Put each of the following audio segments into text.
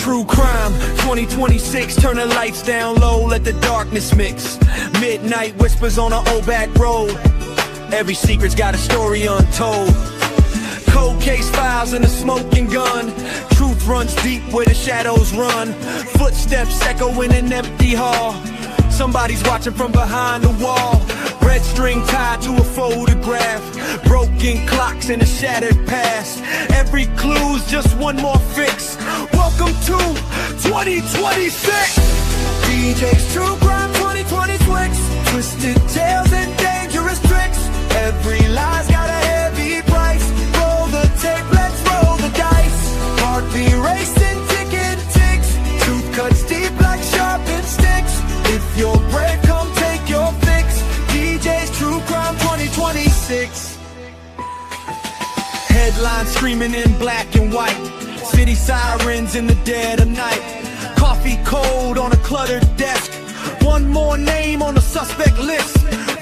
True crime, 2026, turn the lights down low, let the darkness mix. Midnight whispers on an old back road. Every secret's got a story untold. Cold case files and a smoking gun. Truth runs deep where the shadows run. Footsteps echo in an empty hall. Somebody's watching from behind the wall. Red string tied to a photograph. Broken clocks in a shattered past. Every clue's just one more fix. Welcome to 2026. DJ's True Crime 2026. Twisted tales and dangerous tricks. Every lie's got a heavy price. Roll the tape, let's roll the dice. Heartbeat racing, ticket ticks. Truth cuts deep like sharpened sticks. If you're brave, come take your fix. DJ's True Crime 2026. Headlines screaming in black and white. City sirens in the dead of night. Coffee cold on a cluttered desk. One more name on the suspect list.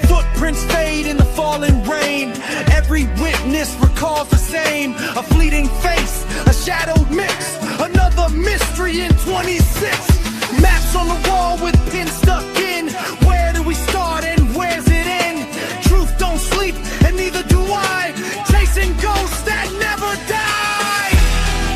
Footprints fade in the falling rain. Every witness recalls the same. A fleeting face, a shadowed mix. Another mystery in 26. Maps on the wall with pins stuck in. Where do we start and where's it end? Truth don't sleep and neither do I. Chasing ghosts that never die.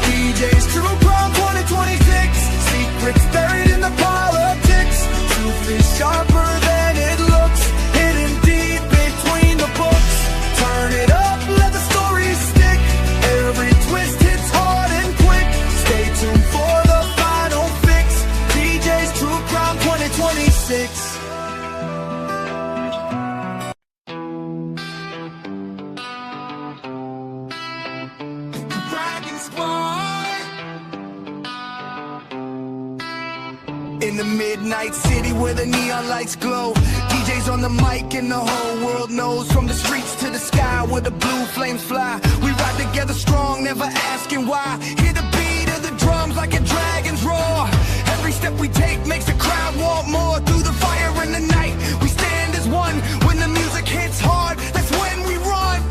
DJ's True Crime 2026. Secrets buried in the politics. Truth is sharper than it looks. Hidden deep between the books. Turn it up, let the story stick. Every twist hits hard and quick. Stay tuned for the final fix. DJ's True Crime 2026. In the midnight city where the neon lights glow. DJ's on the mic and the whole world knows. From the streets to the sky where the blue flames fly. We ride together strong, never asking why. Hear the beat of the drums like a dragon's roar. Every step we take makes the crowd want more. Through the fire in the night, we stand as one. When the music hits hard, that's when we run.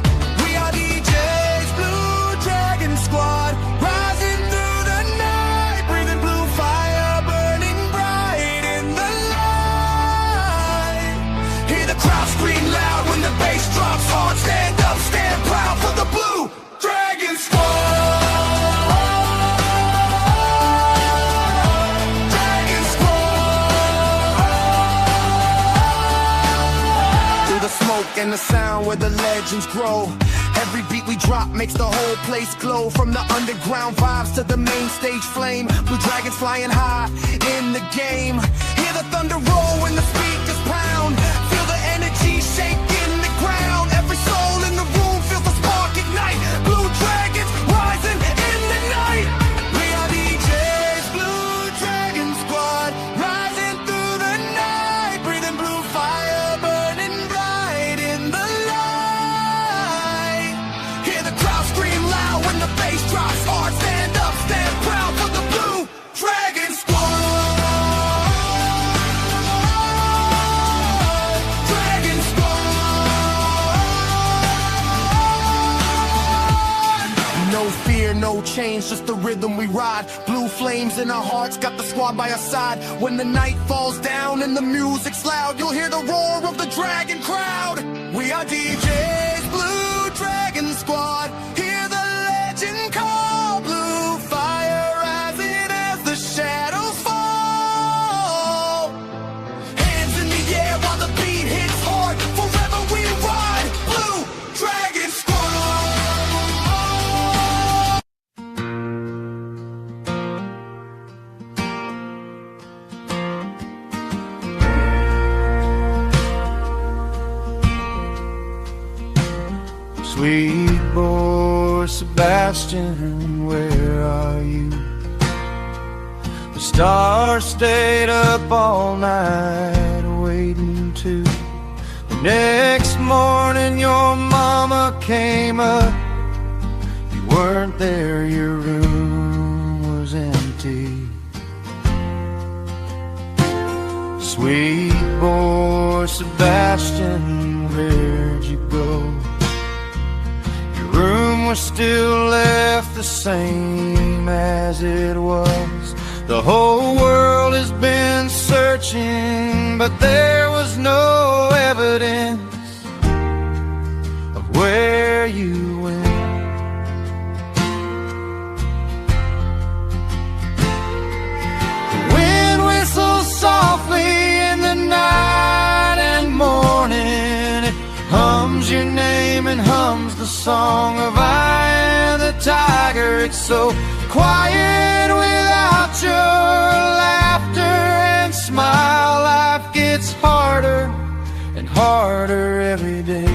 We are DJ's Blue Dragon Squad. Rising through the night, breathing blue fire, burning bright in the light. Hear the crowd scream loud when the bass drops hard. Stand up, stand proud for the Blue Dragon Squad. And the sound where the legends grow. Every beat we drop makes the whole place glow. From the underground vibes to the main stage flame. Blue dragons flying high in the game. Hear the thunder roll when the speakers pound. Feel the energy shaking the ground. Every soul in the room feels the spark ignite. Blue dragons rising in the night. We are DJ's Blue Dragon Squad. Rising through the night, breathing blue fire, burning bright in the light. Hear the crowd scream loud when the bass drops hard. Stand up, stand proud for the Blue Dragon Squad. Dragon Squad. No fear, no change, just the rhythm we ride. Blue flames in our hearts, got the squad by our side. When the night falls down and the music's loud, you'll hear the roar of the dragon crowd. We are DJ's Blue Dragon Squad. Hear the legend call. Blue fire rising as the shadows fall. Hands in the air while the beat hits hard. Forever we ride. Blue Dragon Squad. Sweet boy Sebastian, where are you? The stars stayed up all night waiting too. The next morning your mama came up. You weren't there, your room was empty. Sweet boy Sebastian, where'd you go? Room was still left the same as it was. The whole world has been searching, but there was no evidence of where you went. The wind whistles softly in the night and morning. It hums your name and hums the song of I am the tiger. It's so quiet without your laughter and smile. Life gets harder and harder every day.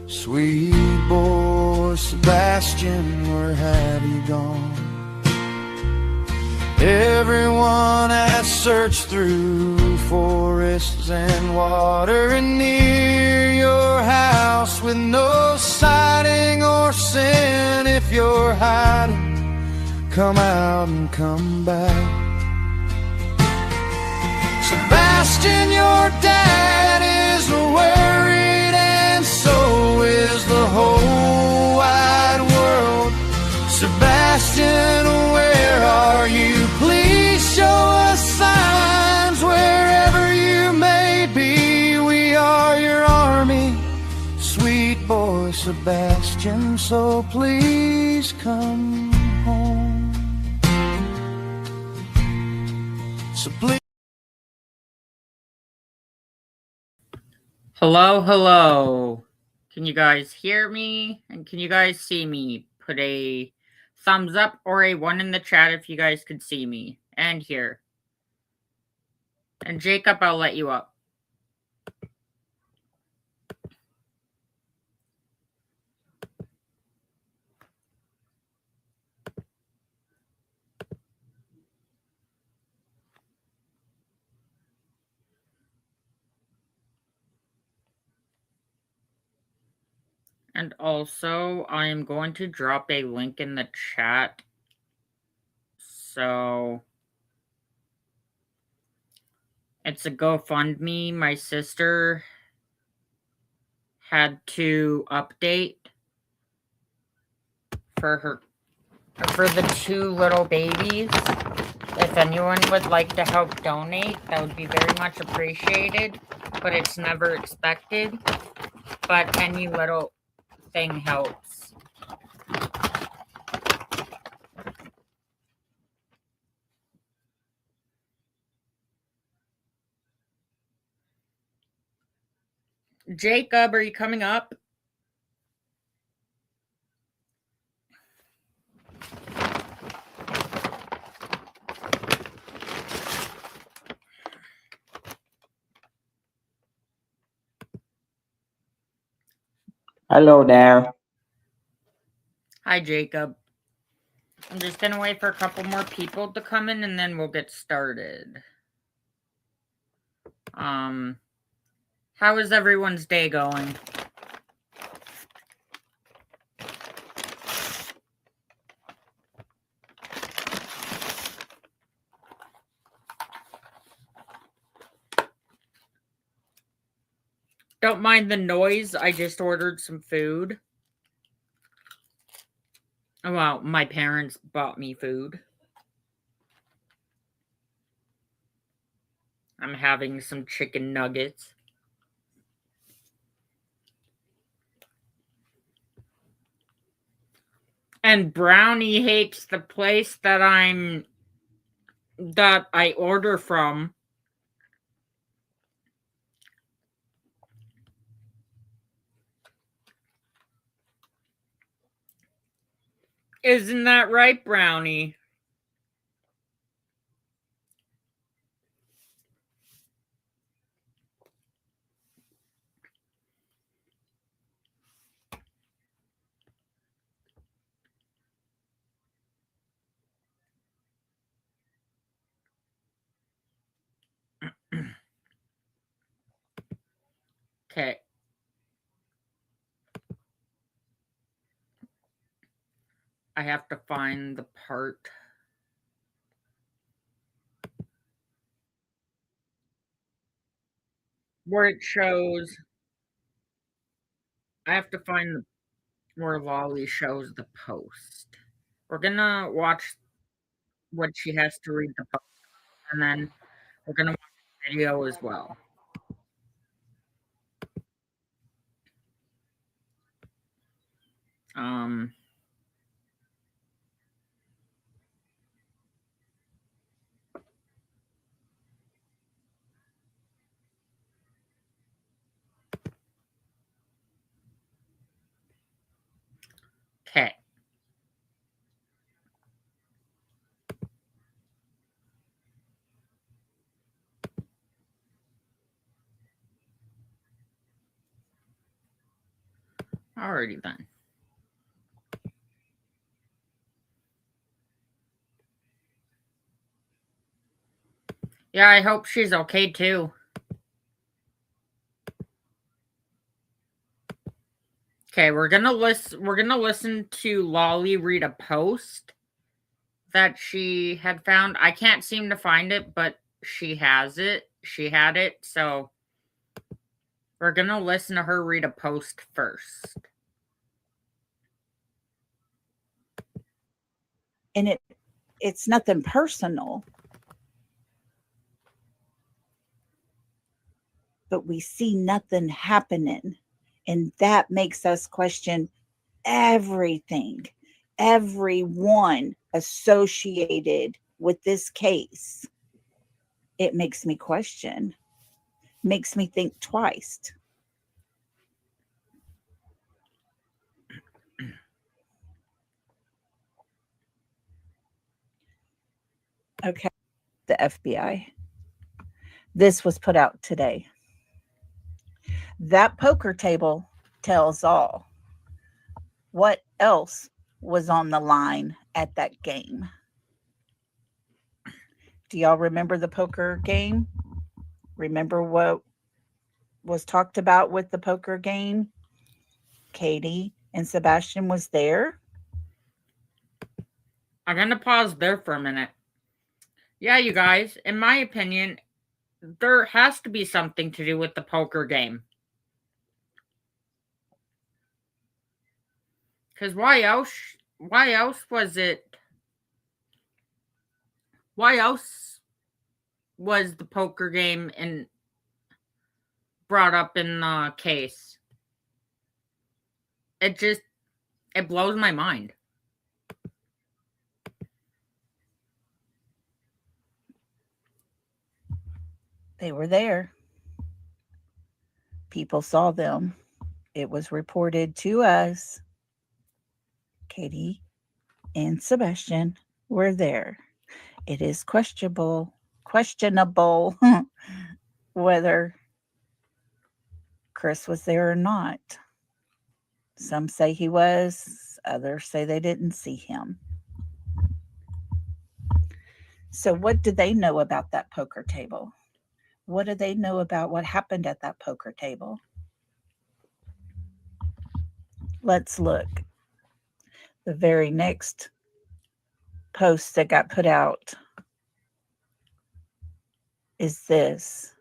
Sweet boy Sebastian, where have you gone? Everyone has searched through forests and water and near your house with no sighting or sin. If you're hiding, come out and come back. Sebastian, your dad is worried, and so is the whole wide world. Sebastian, where are you? Please show us signs wherever you may be. We are your army, sweet boy Sebastian, so please come home. So please. Hello, hello. Can you guys hear me? And can you guys see me? Put a thumbs up or a 1 in the chat if you guys could see me and hear. And Jacob, I'll let you up. And also, I am going to drop a link in the chat. So, it's a GoFundMe my sister had to update for the 2 little babies. If anyone would like to help donate, that would be very much appreciated, but it's never expected. But any little thing helps. Jacob, are you coming up? Hello there. Hi, Jacob. I'm just going to wait for a couple more people to come in and then we'll get started. How is everyone's day going? Don't mind the noise. I just ordered some food. Well, my parents bought me food. I'm having some chicken nuggets. And Brownie hates the place that I order from. Isn't that right, Brownie? Okay. I have to find the part. Where it shows. I have to find where Lolly shows the post. We're gonna watch what she has to read the post, and then we're gonna watch the video as well. Um. Okay. Alrighty then. Yeah, I hope she's okay too. Okay, we're gonna listen to Lolly read a post that she had found. I can't seem to find it, but she has it. She had it, so we're gonna listen to her read a post first. And it's nothing personal. But we see nothing happening. And that makes us question everything, everyone associated with this case. It makes me question, makes me think twice. Okay, the FBI. This was put out today. That poker table tells all. What else was on the line at that game? Do y'all remember the poker game? Remember what was talked about with the poker game? Katie and Sebastian was there. I'm gonna pause there for a minute. Yeah, you guys, in my opinion, there has to be something to do with the poker game. Because why else was it? Why else was the poker game brought up in the case? It blows my mind. They were there. People saw them. It was reported to us. Katie and Sebastian were there. It is questionable whether Chris was there or not. Some say he was, others say they didn't see him. So what do they know about that poker table? What do they know about what happened at that poker table? Let's look. The very next post that got put out is this.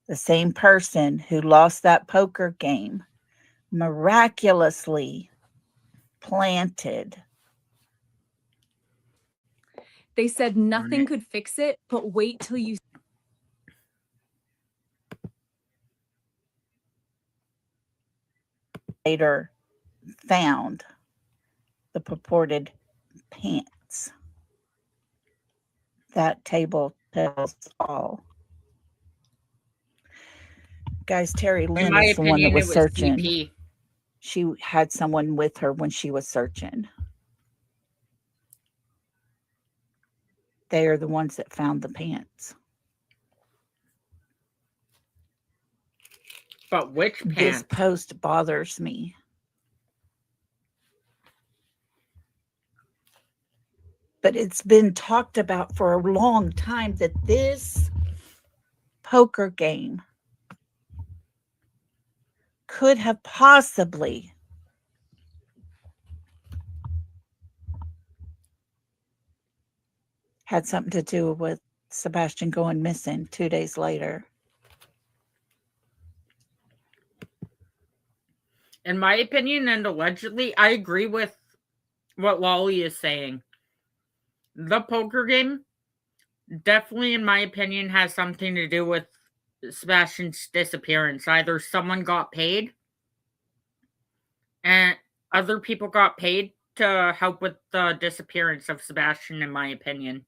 The same person who lost that poker game miraculously planted. They said nothing could fix it, but wait till you. Later found the purported pants. That table tells all. Guys, Terry Lynn is the one that was searching. CP. She had someone with her when she was searching. They are the ones that found the pants. But which pants? This post bothers me. But it's been talked about for a long time that this poker game could have possibly had something to do with Sebastian going missing 2 days later. in my opinion, and allegedly, I agree with what Lolly is saying. The poker game definitely, in my opinion, has something to do with Sebastian's disappearance. Either someone got paid and other people got paid to help with the disappearance of Sebastian, in my opinion.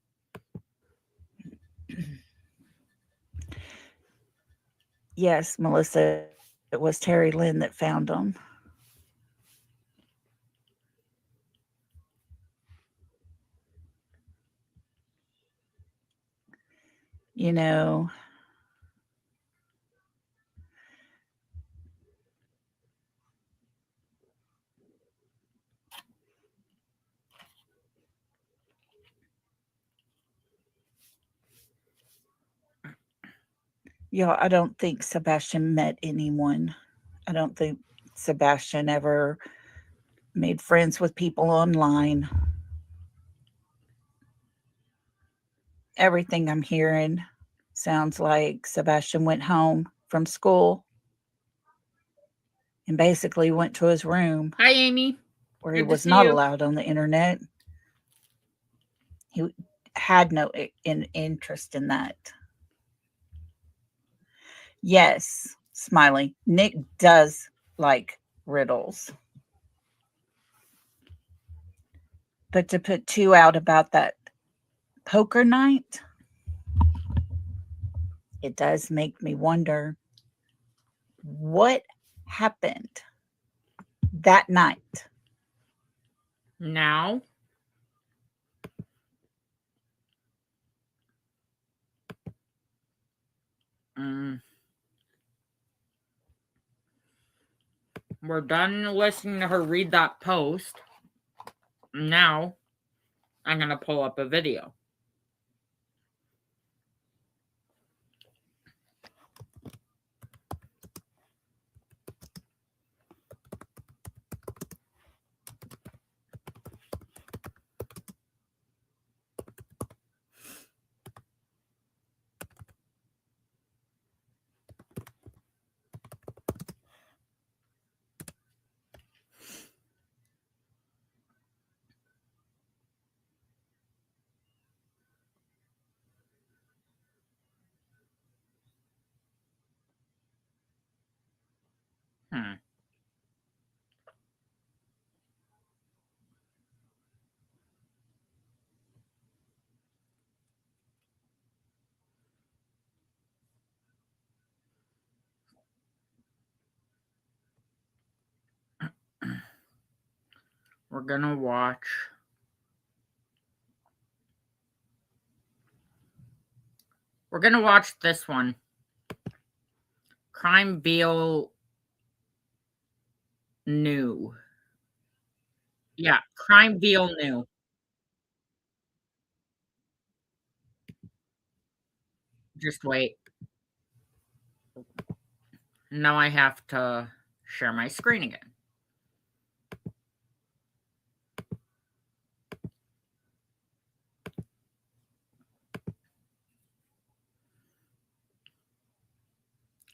Yes, Melissa, it was Terry Lynn that found them. You know, I don't think Sebastian met anyone. I don't think Sebastian ever made friends with people online. Everything I'm hearing sounds like Sebastian went home from school and basically went to his room. Hi, Amy. Where he Good to was see not you. allowed on the internet. He had no interest in that. Yes, Smiley. Nick does like riddles. But to put two out about that poker night, it does make me wonder what happened that night. Now, we're done listening to her read that post. Now, I'm going to pull up a video. We're gonna watch this one. Crimeville New. Yeah, Crimeville New. Just wait. Now I have to share my screen again.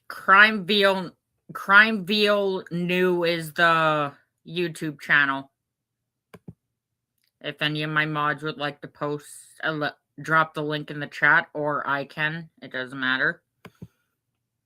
Crimeville New is the YouTube channel. If any of my mods would like to post, drop the link in the chat, or I can. It doesn't matter.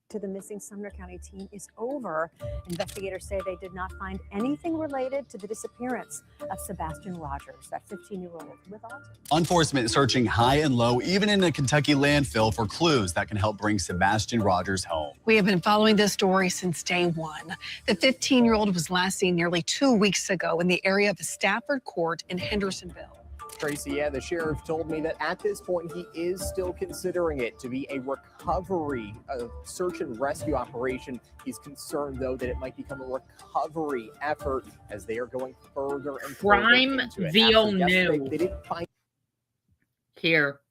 To the missing Sumner County team is over. Investigators say they did not find anything related to the disappearance of Sebastian Rogers, that 15-year-old with autism. Enforcement is searching high and low, even in a Kentucky landfill, for clues that can help bring Sebastian Rogers home. We have been following this story since day one. The 15-year-old was last seen nearly 2 weeks ago in the area of Stafford Court in Hendersonville. Tracy, yeah, the sheriff told me that at this point he is still considering it to be a recovery, a search and rescue operation. He's concerned, though, that it might become a recovery effort as they are going further and further into it. Crimeville New. They didn't find here.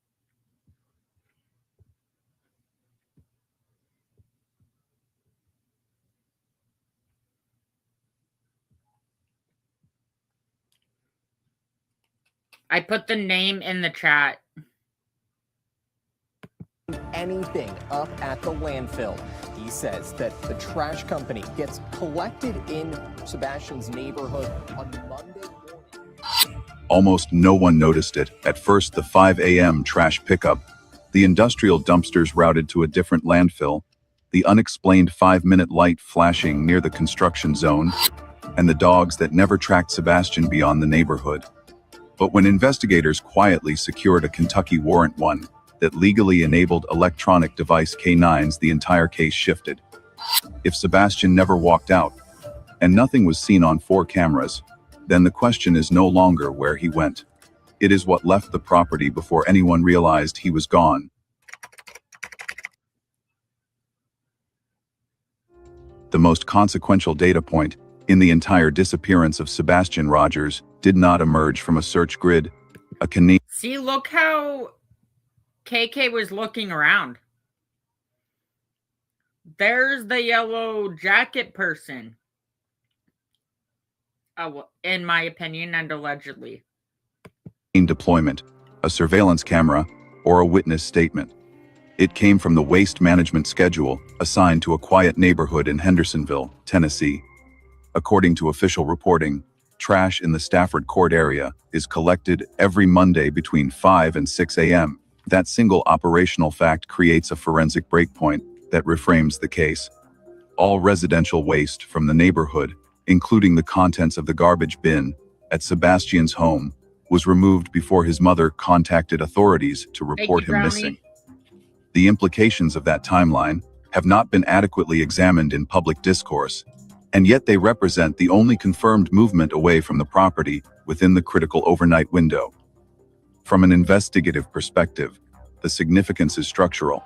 I put the name in the chat. anything up at the landfill. He says that the trash company gets collected in Sebastian's neighborhood on Monday morning. Almost no one noticed it. At first, the 5 a.m. trash pickup, the industrial dumpsters routed to a different landfill, the unexplained 5-minute light flashing near the construction zone, and the dogs that never tracked Sebastian beyond the neighborhood. But when investigators quietly secured a Kentucky Warrant 1 that legally enabled electronic device K9s, the entire case shifted. If Sebastian never walked out, and nothing was seen on 4 cameras, then the question is no longer where he went. It is what left the property before anyone realized he was gone. The most consequential data point in the entire disappearance of Sebastian Rogers did not emerge from a search grid. See, look how KK was looking around. There's the yellow jacket person. In my opinion, and allegedly. Deployment, a surveillance camera, or a witness statement. It came from the waste management schedule assigned to a quiet neighborhood in Hendersonville, Tennessee. According to official reporting, trash in the Stafford Court area is collected every Monday between 5 and 6 a.m. That single operational fact creates a forensic breakpoint that reframes the case. All residential waste from the neighborhood, including the contents of the garbage bin at Sebastian's home, was removed before his mother contacted authorities to report him missing. The implications of that timeline have not been adequately examined in public discourse, and yet they represent the only confirmed movement away from the property within the critical overnight window. From an investigative perspective, the significance is structural.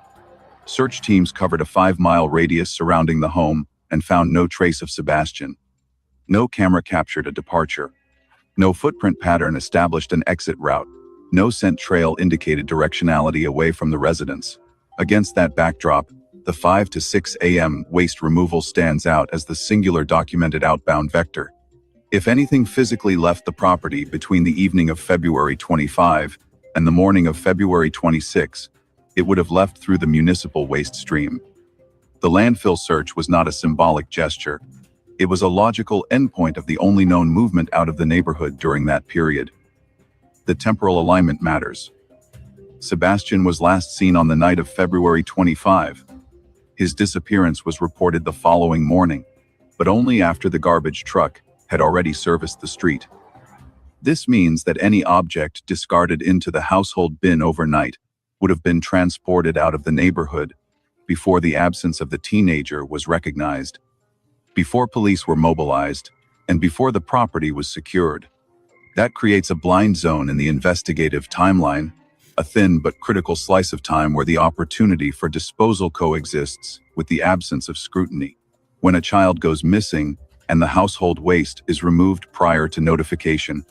Search teams covered a 5-mile radius surrounding the home and found no trace of Sebastian. No camera captured a departure. No footprint pattern established an exit route. No scent trail indicated directionality away from the residence. Against that backdrop, the 5 to 6 a.m. waste removal stands out as the singular documented outbound vector. If anything physically left the property between the evening of February 25 and the morning of February 26, it would have left through the municipal waste stream. The landfill search was not a symbolic gesture. It was a logical endpoint of the only known movement out of the neighborhood during that period. The temporal alignment matters. Sebastian was last seen on the night of February 25. His disappearance was reported the following morning, but only after the garbage truck had already serviced the street. This means that any object discarded into the household bin overnight would have been transported out of the neighborhood before the absence of the teenager was recognized, before police were mobilized, and before the property was secured. That creates a blind zone in the investigative timeline, a thin but critical slice of time where the opportunity for disposal coexists with the absence of scrutiny. When a child goes missing and the household waste is removed prior to notification,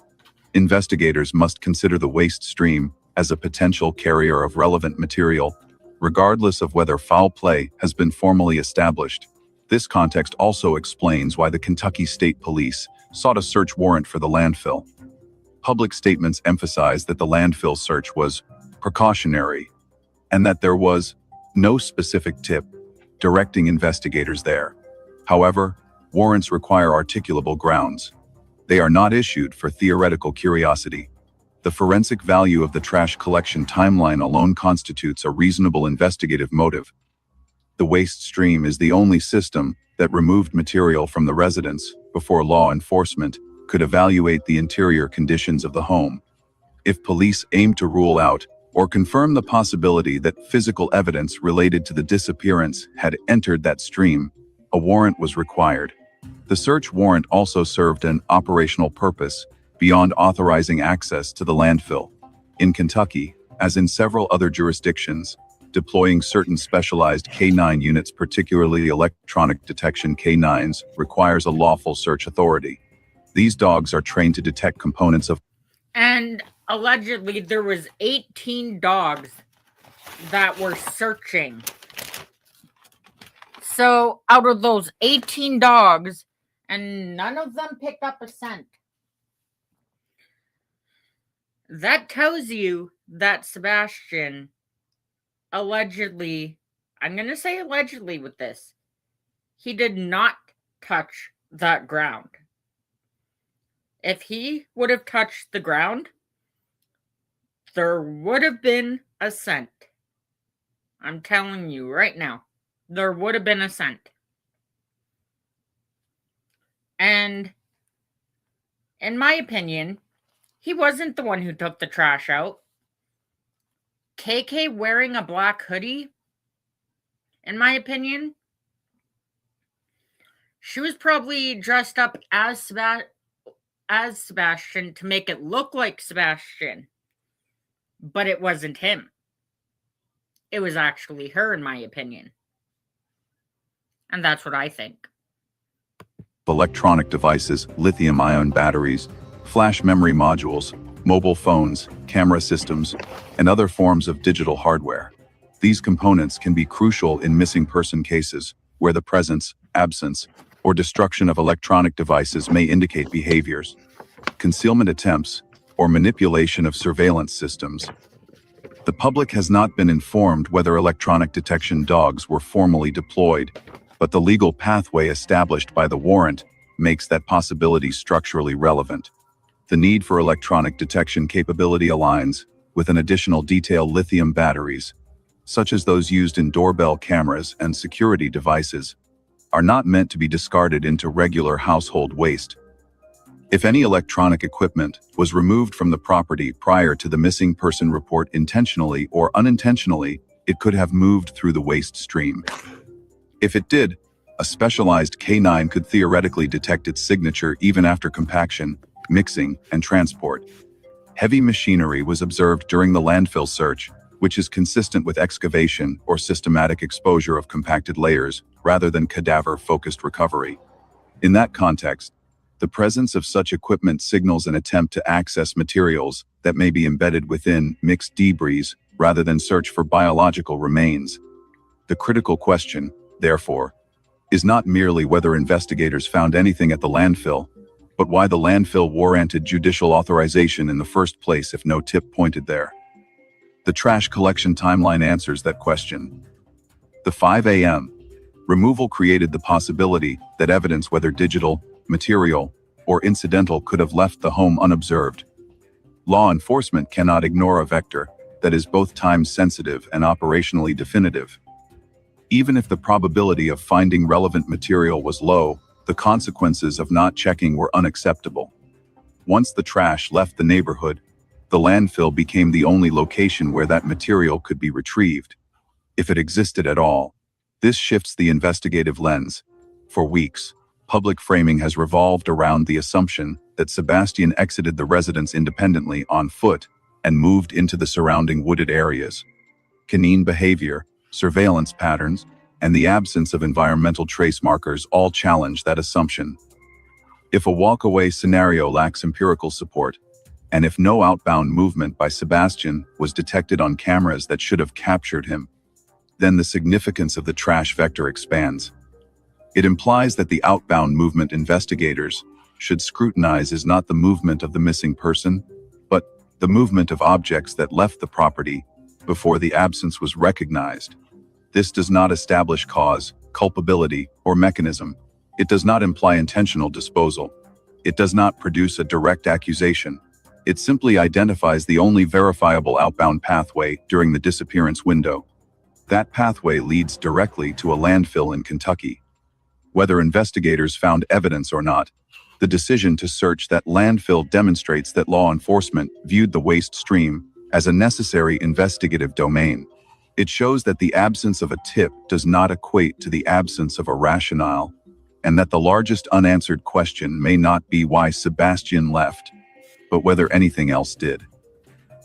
investigators must consider the waste stream as a potential carrier of relevant material, regardless of whether foul play has been formally established. This context also explains why the Kentucky State Police sought a search warrant for the landfill. Public statements emphasized that the landfill search was precautionary and that there was no specific tip directing investigators there. However, warrants require articulable grounds. They are not issued for theoretical curiosity. The forensic value of the trash collection timeline alone constitutes a reasonable investigative motive. The waste stream is the only system that removed material from the residence before law enforcement could evaluate the interior conditions of the home. If police aimed to rule out or confirm the possibility that physical evidence related to the disappearance had entered that stream, a warrant was required. The search warrant also served an operational purpose beyond authorizing access to the landfill. In Kentucky, as in several other jurisdictions, deploying certain specialized K9 units, particularly electronic detection K9s, requires a lawful search authority. These dogs are trained to detect components of... And allegedly there was 18 dogs that were searching. So out of those 18 dogs, and none of them picked up a scent. That tells you that Sebastian allegedly I'm going to say allegedly with this, he did not touch that ground. If he would have touched the ground, there would have been a scent. I'm telling you right now, there would have been a scent. And in my opinion, he wasn't the one who took the trash out. KK wearing a black hoodie, in my opinion, she was probably dressed up as Sebastian to make it look like Sebastian. But it wasn't him. It was actually her, in my opinion. And that's what I think. Electronic devices, lithium-ion batteries, flash memory modules, mobile phones, camera systems, and other forms of digital hardware. These components can be crucial in missing person cases, where the presence, absence, or destruction of electronic devices may indicate behaviors, concealment attempts, or manipulation of surveillance systems. The public has not been informed whether electronic detection dogs were formally deployed, but the legal pathway established by the warrant makes that possibility structurally relevant. The need for electronic detection capability aligns with an additional detail: lithium batteries, such as those used in doorbell cameras and security devices, are not meant to be discarded into regular household waste. If any electronic equipment was removed from the property prior to the missing person report intentionally or unintentionally, it could have moved through the waste stream. If it did, a specialized K9 could theoretically detect its signature even after compaction, mixing, and transport. Heavy machinery was observed during the landfill search, which is consistent with excavation or systematic exposure of compacted layers rather than cadaver-focused recovery. In that context, the presence of such equipment signals an attempt to access materials that may be embedded within mixed debris rather than search for biological remains. The critical question, therefore, is not merely whether investigators found anything at the landfill, but why the landfill warranted judicial authorization in the first place if no tip pointed there. The trash collection timeline answers that question. The 5 a.m. removal created the possibility that evidence, whether digital, material, or incidental, could have left the home unobserved. Law enforcement cannot ignore a vector that is both time-sensitive and operationally definitive. Even if the probability of finding relevant material was low, the consequences of not checking were unacceptable. Once the trash left the neighborhood, the landfill became the only location where that material could be retrieved, if it existed at all. This shifts the investigative lens. For weeks, public framing has revolved around the assumption that Sebastian exited the residence independently on foot and moved into the surrounding wooded areas. Canine behavior, surveillance patterns, and the absence of environmental trace markers all challenge that assumption. If a walk-away scenario lacks empirical support, and if no outbound movement by Sebastian was detected on cameras that should have captured him, then the significance of the trash vector expands. It implies that the outbound movement investigators should scrutinize is not the movement of the missing person, but the movement of objects that left the property before the absence was recognized. This does not establish cause, culpability, or mechanism. It does not imply intentional disposal. It does not produce a direct accusation. It simply identifies the only verifiable outbound pathway during the disappearance window. That pathway leads directly to a landfill in Kentucky. Whether investigators found evidence or not, the decision to search that landfill demonstrates that law enforcement viewed the waste stream as a necessary investigative domain. It shows that the absence of a tip does not equate to the absence of a rationale, and that the largest unanswered question may not be why Sebastian left, but whether anything else did.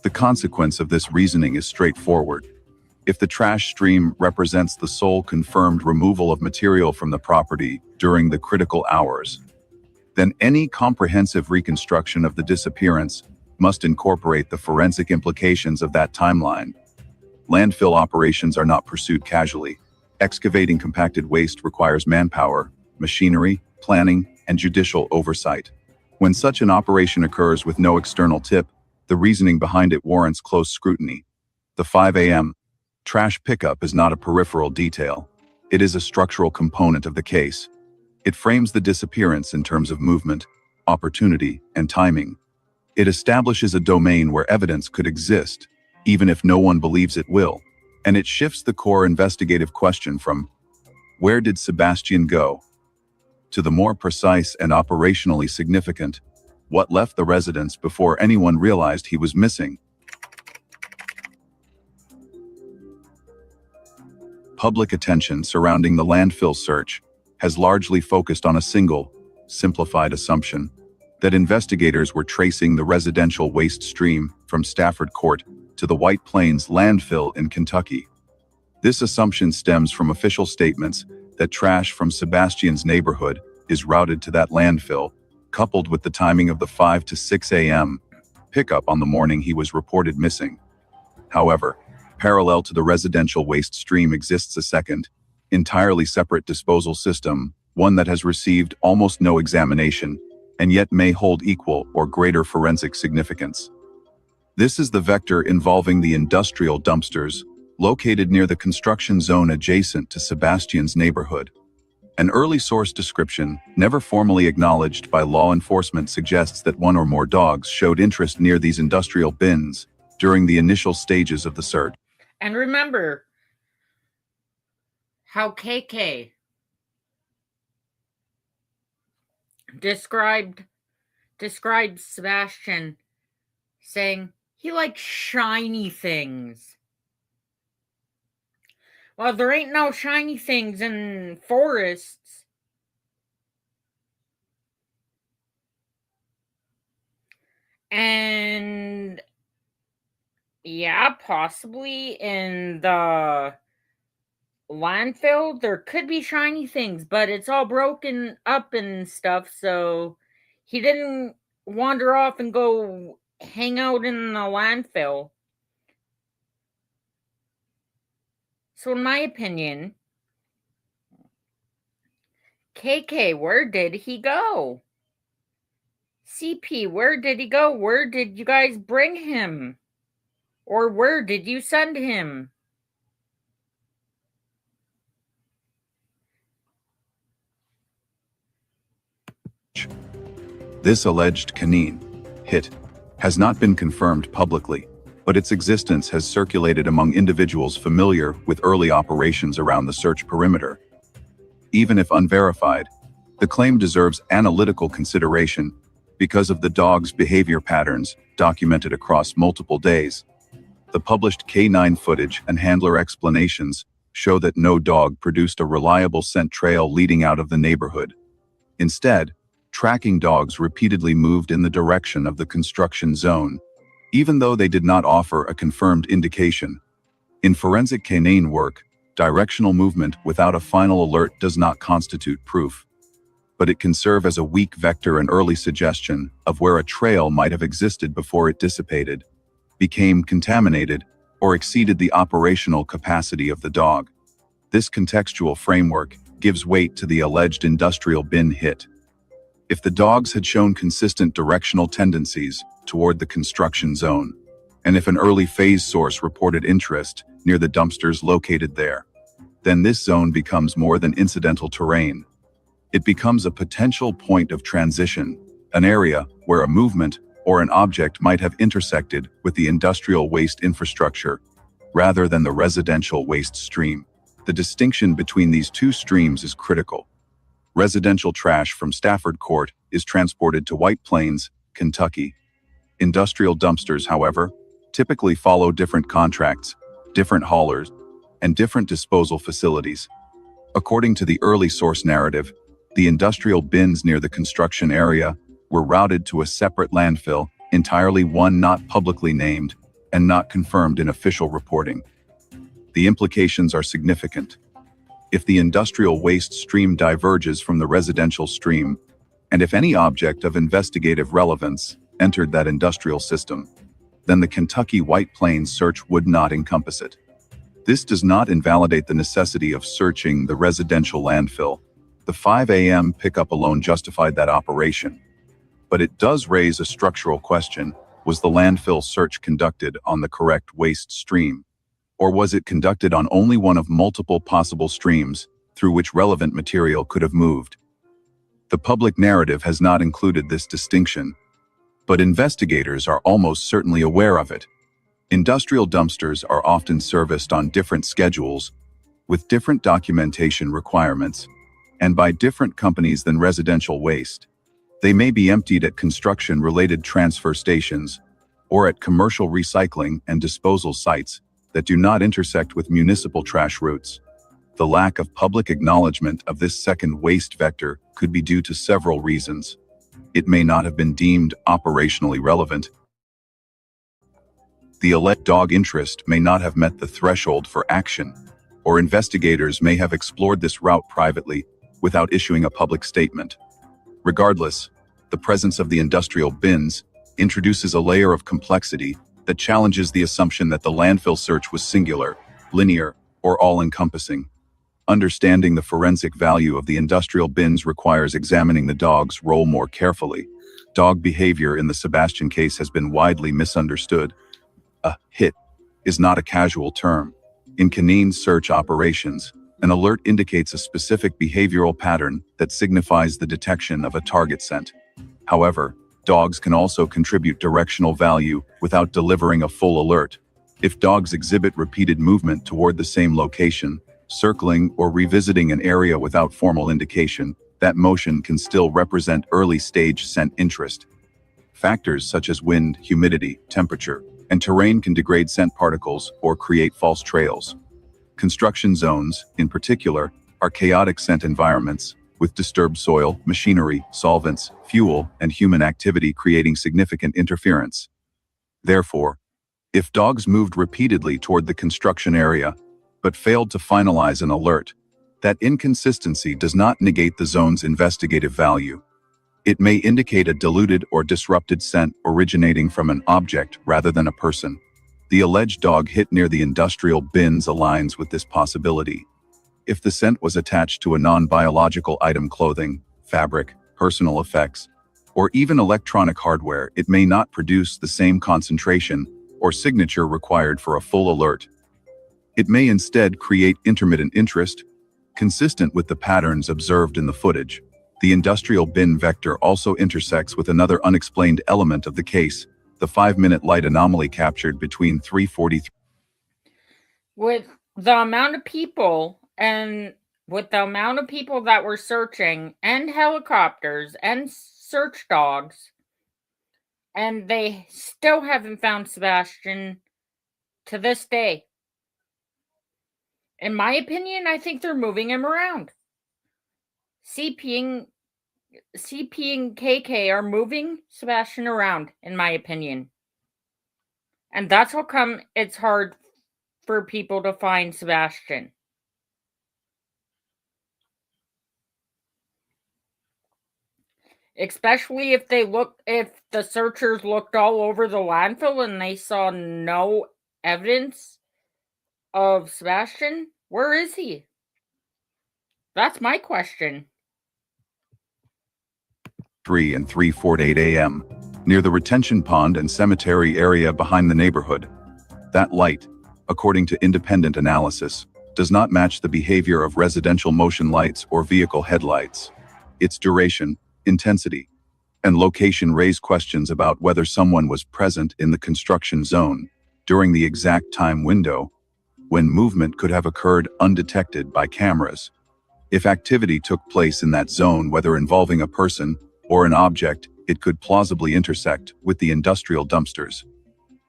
The consequence of this reasoning is straightforward. If the trash stream represents the sole confirmed removal of material from the property during the critical hours, then any comprehensive reconstruction of the disappearance must incorporate the forensic implications of that timeline. Landfill operations are not pursued casually. Excavating compacted waste requires manpower, machinery, planning, and judicial oversight. When such an operation occurs with no external tip, the reasoning behind it warrants close scrutiny. The 5 a.m. Trash pickup is not a peripheral detail. It is a structural component of the case. It frames the disappearance in terms of movement, opportunity, and timing. It establishes a domain where evidence could exist, even if no one believes it will. And it shifts the core investigative question from, where did Sebastian go? To the more precise and operationally significant, what left the residence before anyone realized he was missing? Public attention surrounding the landfill search has largely focused on a single, simplified assumption that investigators were tracing the residential waste stream from Stafford Court to the White Plains landfill in Kentucky. This assumption stems from official statements that trash from Sebastian's neighborhood is routed to that landfill, coupled with the timing of the 5 to 6 a.m. pickup on the morning he was reported missing. However, parallel to the residential waste stream exists a second, entirely separate disposal system, one that has received almost no examination, and yet may hold equal or greater forensic significance. This is the vector involving the industrial dumpsters located near the construction zone adjacent to Sebastian's neighborhood. An early source description, never formally acknowledged by law enforcement, suggests that one or more dogs showed interest near these industrial bins during the initial stages of the search. And remember how KK described Sebastian, saying he likes shiny things. Well, there ain't no shiny things in forests. And yeah, possibly in the landfill there could be shiny things, but it's all broken up and stuff, so he didn't wander off and go hang out in the landfill. So in my opinion, KK, where did he go? CP, where did he go? Where did you guys bring him? Or where did you send him? This alleged canine hit has not been confirmed publicly, but its existence has circulated among individuals familiar with early operations around the search perimeter. Even if unverified, the claim deserves analytical consideration because of the dog's behavior patterns documented across multiple days. The published K9 footage and handler explanations show that no dog produced a reliable scent trail leading out of the neighborhood. Instead, tracking dogs repeatedly moved in the direction of the construction zone, even though they did not offer a confirmed indication. In forensic canine work, directional movement without a final alert does not constitute proof, but it can serve as a weak vector and early suggestion of where a trail might have existed before it dissipated, became contaminated, or exceeded the operational capacity of the dog. This contextual framework gives weight to the alleged industrial bin hit. If the dogs had shown consistent directional tendencies toward the construction zone, and if an early phase source reported interest near the dumpsters located there, then this zone becomes more than incidental terrain. It becomes a potential point of transition, an area where a movement or an object might have intersected with the industrial waste infrastructure, rather than the residential waste stream. The distinction between these two streams is critical. Residential trash from Stafford Court is transported to White Plains, Kentucky. Industrial dumpsters, however, typically follow different contracts, different haulers, and different disposal facilities. According to the early source narrative, the industrial bins near the construction area were routed to a separate landfill, entirely one not publicly named and not confirmed in official reporting. The implications are significant. If the industrial waste stream diverges from the residential stream, and if any object of investigative relevance entered that industrial system, then the Kentucky White Plains search would not encompass it. This does not invalidate the necessity of searching the residential landfill. The 5 a.m. pickup alone justified that operation. But it does raise a structural question: was the landfill search conducted on the correct waste stream? Or was it conducted on only one of multiple possible streams through which relevant material could have moved? The public narrative has not included this distinction, but investigators are almost certainly aware of it. Industrial dumpsters are often serviced on different schedules, with different documentation requirements, and by different companies than residential waste. They may be emptied at construction-related transfer stations or at commercial recycling and disposal sites that do not intersect with municipal trash routes. The lack of public acknowledgement of this second waste vector could be due to several reasons. It may not have been deemed operationally relevant. The alleged dog interest may not have met the threshold for action, or investigators may have explored this route privately without issuing a public statement. Regardless, the presence of the industrial bins introduces a layer of complexity that challenges the assumption that the landfill search was singular, linear, or all-encompassing. Understanding the forensic value of the industrial bins requires examining the dog's role more carefully. Dog behavior in the Sebastian case has been widely misunderstood. A hit is not a casual term. In canine search operations, an alert indicates a specific behavioral pattern that signifies the detection of a target scent. However, dogs can also contribute directional value without delivering a full alert. If dogs exhibit repeated movement toward the same location, circling or revisiting an area without formal indication, that motion can still represent early-stage scent interest. Factors such as wind, humidity, temperature, and terrain can degrade scent particles or create false trails. Construction zones, in particular, are chaotic scent environments, with disturbed soil, machinery, solvents, fuel, and human activity creating significant interference. Therefore, if dogs moved repeatedly toward the construction area, but failed to finalize an alert, that inconsistency does not negate the zone's investigative value. It may indicate a diluted or disrupted scent originating from an object rather than a person. The alleged dog hit near the industrial bins aligns with this possibility. If the scent was attached to a non-biological item, clothing, fabric, personal effects, or even electronic hardware, it may not produce the same concentration or signature required for a full alert. It may instead create intermittent interest, consistent with the patterns observed in the footage. The industrial bin vector also intersects with another unexplained element of the case, the 5-minute light anomaly captured between 3:43. With the amount of people that were searching, and helicopters and search dogs, and they still haven't found Sebastian to this day. In my opinion, I think they're moving him around. CP and KK are moving Sebastian around, in my opinion. And that's how come it's hard for people to find Sebastian. Especially if the searchers looked all over the landfill and they saw no evidence of Sebastian. Where is he? That's my question. 3 and 3:48 a.m., near the retention pond and cemetery area behind the neighborhood. That light, according to independent analysis, does not match the behavior of residential motion lights or vehicle headlights. Its duration, intensity, and location raise questions about whether someone was present in the construction zone during the exact time window when movement could have occurred undetected by cameras. If activity took place in that zone, whether involving a person or an object, it could plausibly intersect with the industrial dumpsters.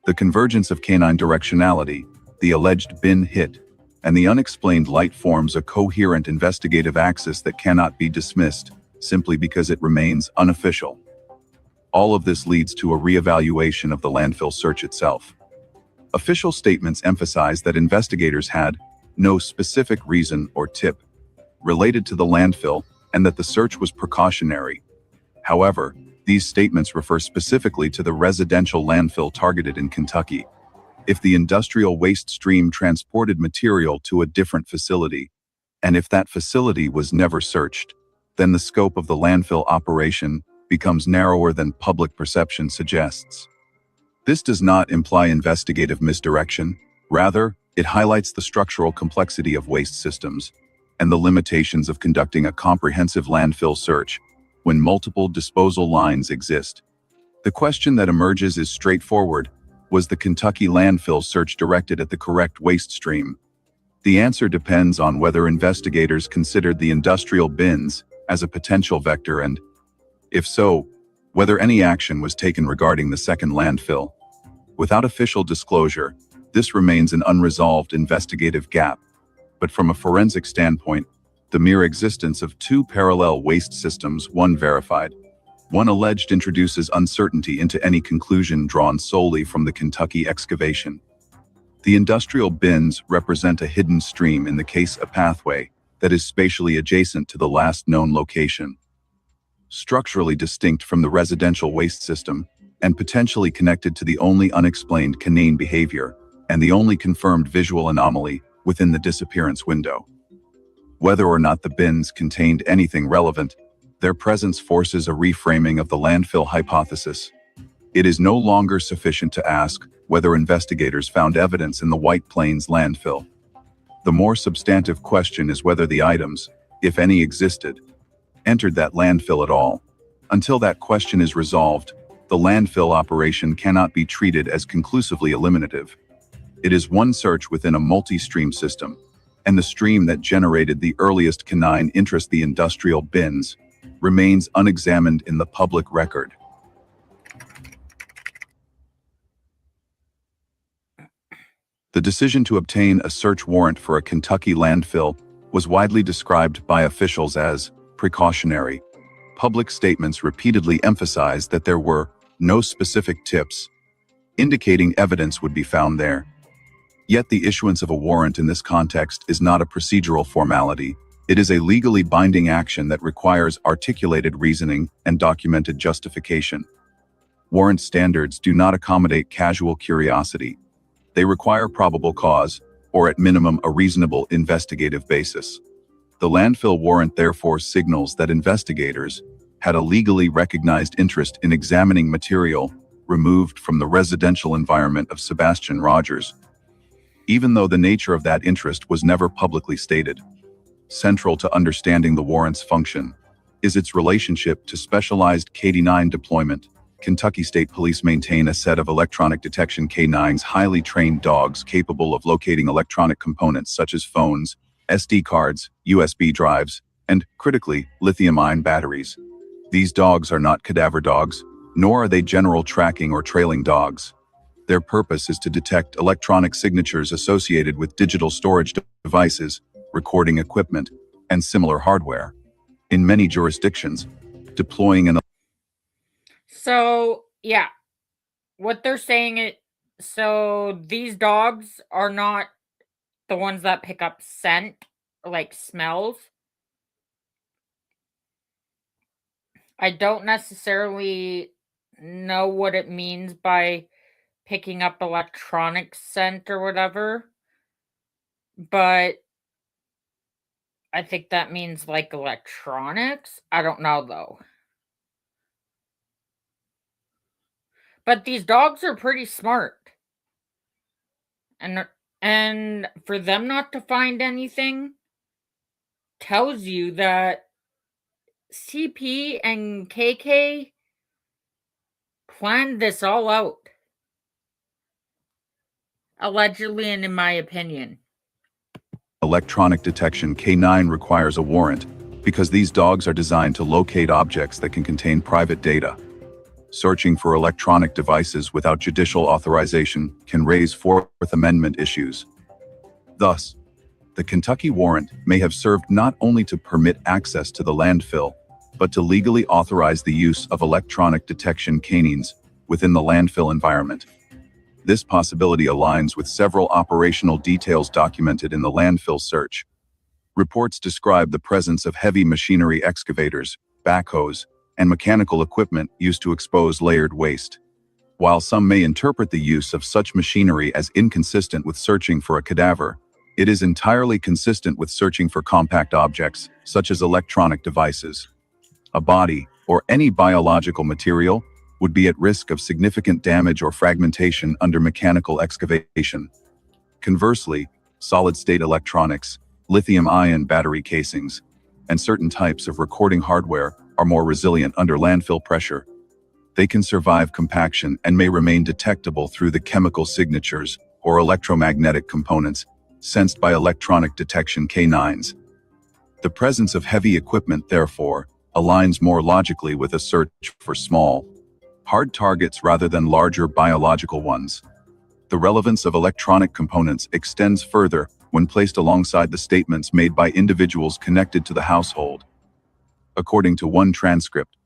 The convergence of canine directionality, the alleged bin hit, and the unexplained light forms a coherent investigative axis that cannot be dismissed simply because it remains unofficial. All of this leads to a reevaluation of the landfill search itself. Official statements emphasize that investigators had no specific reason or tip related to the landfill and that the search was precautionary. However, these statements refer specifically to the residential landfill targeted in Kentucky. If the industrial waste stream transported material to a different facility, and if that facility was never searched, then the scope of the landfill operation becomes narrower than public perception suggests. This does not imply investigative misdirection. Rather, It highlights the structural complexity of waste systems and the limitations of conducting a comprehensive landfill search when multiple disposal lines exist. The question that emerges is straightforward. Was the Kentucky landfill search directed at the correct waste stream? The answer depends on whether investigators considered the industrial bins as a potential vector and, if so, whether any action was taken regarding the second landfill. Without official disclosure, this remains an unresolved investigative gap. But from a forensic standpoint, the mere existence of two parallel waste systems, one verified, one alleged, introduces uncertainty into any conclusion drawn solely from the Kentucky excavation. The industrial bins represent a hidden stream, in the case a pathway, that is spatially adjacent to the last known location. Structurally distinct from the residential waste system, and potentially connected to the only unexplained canine behavior, and the only confirmed visual anomaly within the disappearance window. Whether or not the bins contained anything relevant, their presence forces a reframing of the landfill hypothesis. It is no longer sufficient to ask whether investigators found evidence in the White Plains landfill. The more substantive question is whether the items, if any existed, entered that landfill at all. Until that question is resolved, the landfill operation cannot be treated as conclusively eliminative. It is one search within a multi-stream system, and the stream that generated the earliest canine interest, the industrial bins, remains unexamined in the public record. The decision to obtain a search warrant for a Kentucky landfill was widely described by officials as precautionary. Public statements repeatedly emphasized that there were no specific tips indicating evidence would be found there. Yet the issuance of a warrant in this context is not a procedural formality. It is a legally binding action that requires articulated reasoning and documented justification. Warrant standards do not accommodate casual curiosity. They require probable cause, or at minimum a reasonable investigative basis. The landfill warrant therefore signals that investigators had a legally recognized interest in examining material removed from the residential environment of Sebastian Rogers, even though the nature of that interest was never publicly stated. Central to understanding the warrant's function is its relationship to specialized K-9 deployment. Kentucky State Police maintain a set of electronic detection K-9s, highly trained dogs capable of locating electronic components such as phones, SD cards, USB drives, and, critically, lithium-ion batteries. These dogs are not cadaver dogs, nor are they general tracking or trailing dogs. Their purpose is to detect electronic signatures associated with digital storage devices, recording equipment, and similar hardware. In many jurisdictions, deploying an... So, yeah, what they're saying is, so these dogs are not the ones that pick up scent, like smells. I don't necessarily know what it means by picking up electronic scent or whatever, but I think that means like electronics. I don't know though. But these dogs are pretty smart. And for them not to find anything tells you that CP and KK planned this all out. Allegedly, and in my opinion. Electronic detection K-9 requires a warrant because these dogs are designed to locate objects that can contain private data. Searching for electronic devices without judicial authorization can raise Fourth Amendment issues. Thus, the Kentucky warrant may have served not only to permit access to the landfill, but to legally authorize the use of electronic detection canines within the landfill environment. This possibility aligns with several operational details documented in the landfill search. Reports describe the presence of heavy machinery, excavators, backhoes, and mechanical equipment used to expose layered waste. While some may interpret the use of such machinery as inconsistent with searching for a cadaver, it is entirely consistent with searching for compact objects, such as electronic devices. A body, or any biological material, would be at risk of significant damage or fragmentation under mechanical excavation. Conversely, solid-state electronics, lithium-ion battery casings, and certain types of recording hardware are more resilient under landfill pressure. They can survive compaction and may remain detectable through the chemical signatures or electromagnetic components sensed by electronic detection canines. The presence of heavy equipment, therefore, aligns more logically with a search for small, hard targets rather than larger biological ones. The relevance of electronic components extends further when placed alongside the statements made by individuals connected to the household. According to one transcript,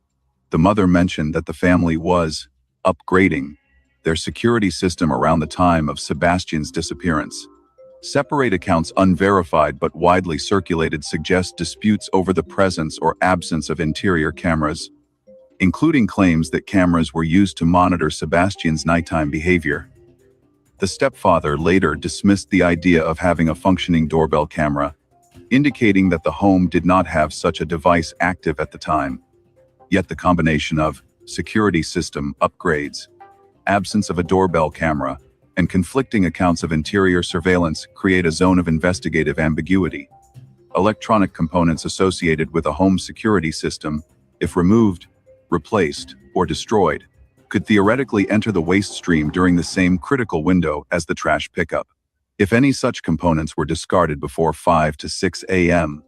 the mother mentioned that the family was upgrading their security system around the time of Sebastian's disappearance. Separate accounts, unverified but widely circulated, suggest disputes over the presence or absence of interior cameras, including claims that cameras were used to monitor Sebastian's nighttime behavior. The stepfather later dismissed the idea of having a functioning doorbell camera, indicating that the home did not have such a device active at the time. Yet the combination of security system upgrades, absence of a doorbell camera, and conflicting accounts of interior surveillance create a zone of investigative ambiguity. Electronic components associated with a home security system, if removed, replaced, or destroyed, could theoretically enter the waste stream during the same critical window as the trash pickup. If any such components were discarded before 5 to 6 a.m.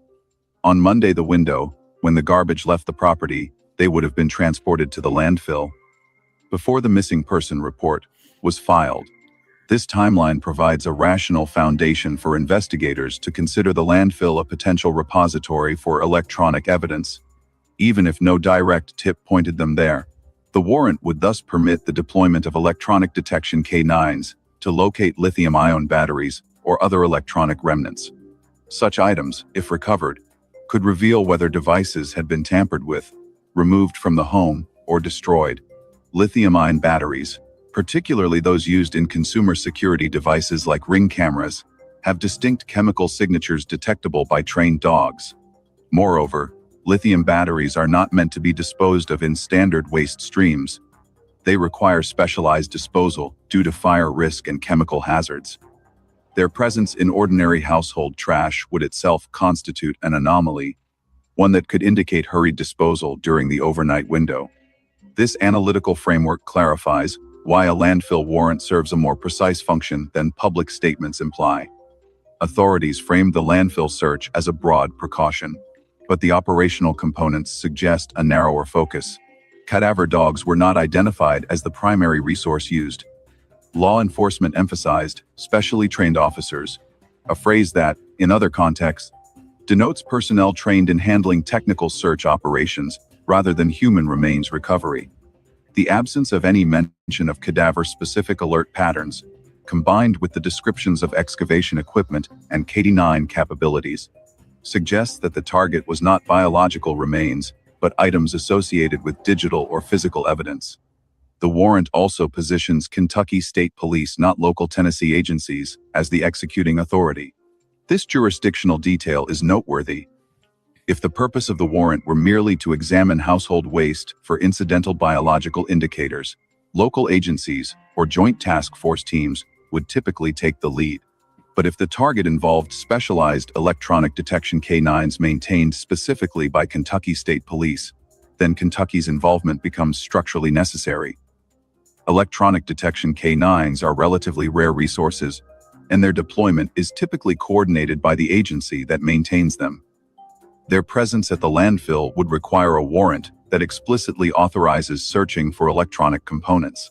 on Monday, the window, when the garbage left the property, they would have been transported to the landfill before the missing person report was filed. This timeline provides a rational foundation for investigators to consider the landfill a potential repository for electronic evidence, even if no direct tip pointed them there. The warrant would thus permit the deployment of electronic detection canines to locate lithium-ion batteries or other electronic remnants. Such items, if recovered, could reveal whether devices had been tampered with, removed from the home, or destroyed. Lithium-ion batteries, particularly those used in consumer security devices like Ring cameras, have distinct chemical signatures detectable by trained dogs. Moreover, lithium batteries are not meant to be disposed of in standard waste streams. They require specialized disposal due to fire risk and chemical hazards. Their presence in ordinary household trash would itself constitute an anomaly, one that could indicate hurried disposal during the overnight window. This analytical framework clarifies why a landfill warrant serves a more precise function than public statements imply. Authorities framed the landfill search as a broad precaution, but the operational components suggest a narrower focus. Cadaver dogs were not identified as the primary resource used. Law enforcement emphasized specially trained officers, a phrase that, in other contexts, denotes personnel trained in handling technical search operations rather than human remains recovery. The absence of any mention of cadaver-specific alert patterns, combined with the descriptions of excavation equipment and K-9 capabilities, suggests that the target was not biological remains, but items associated with digital or physical evidence. The warrant also positions Kentucky State Police, not local Tennessee agencies, as the executing authority. This jurisdictional detail is noteworthy. If the purpose of the warrant were merely to examine household waste for incidental biological indicators, local agencies or joint task force teams would typically take the lead. But if the target involved specialized electronic detection canines maintained specifically by Kentucky State Police, then Kentucky's involvement becomes structurally necessary. Electronic detection canines are relatively rare resources, and their deployment is typically coordinated by the agency that maintains them. Their presence at the landfill would require a warrant that explicitly authorizes searching for electronic components.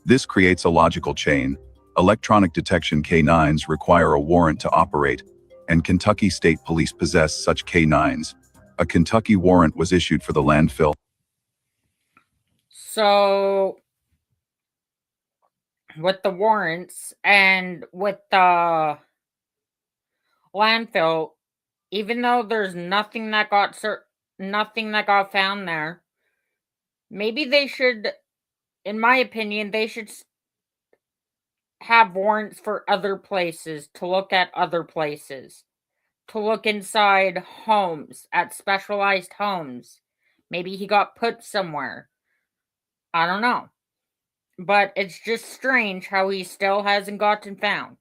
This creates a logical chain. Electronic detection canines require a warrant to operate, and Kentucky State Police possess such canines. A Kentucky warrant was issued for the landfill. So, with the warrants and with the landfill, even though there's nothing that got found there, maybe they should, in my opinion, they should have warrants for other places, to look at other places, to look inside homes, at specialized homes. Maybe he got put somewhere. I don't know. But it's just strange how he still hasn't gotten found.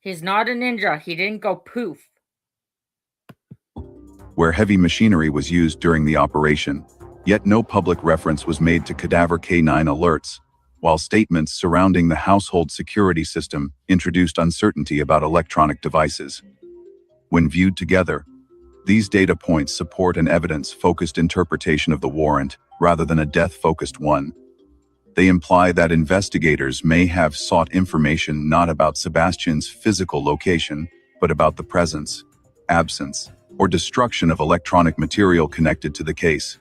He's not a ninja. He didn't go poof. Where heavy machinery was used during the operation, yet no public reference was made to cadaver K9 alerts, while statements surrounding the household security system introduced uncertainty about electronic devices. When viewed together, these data points support an evidence-focused interpretation of the warrant rather than a death-focused one. They imply that investigators may have sought information not about Sebastian's physical location, but about the presence, absence, or destruction of electronic material connected to the case.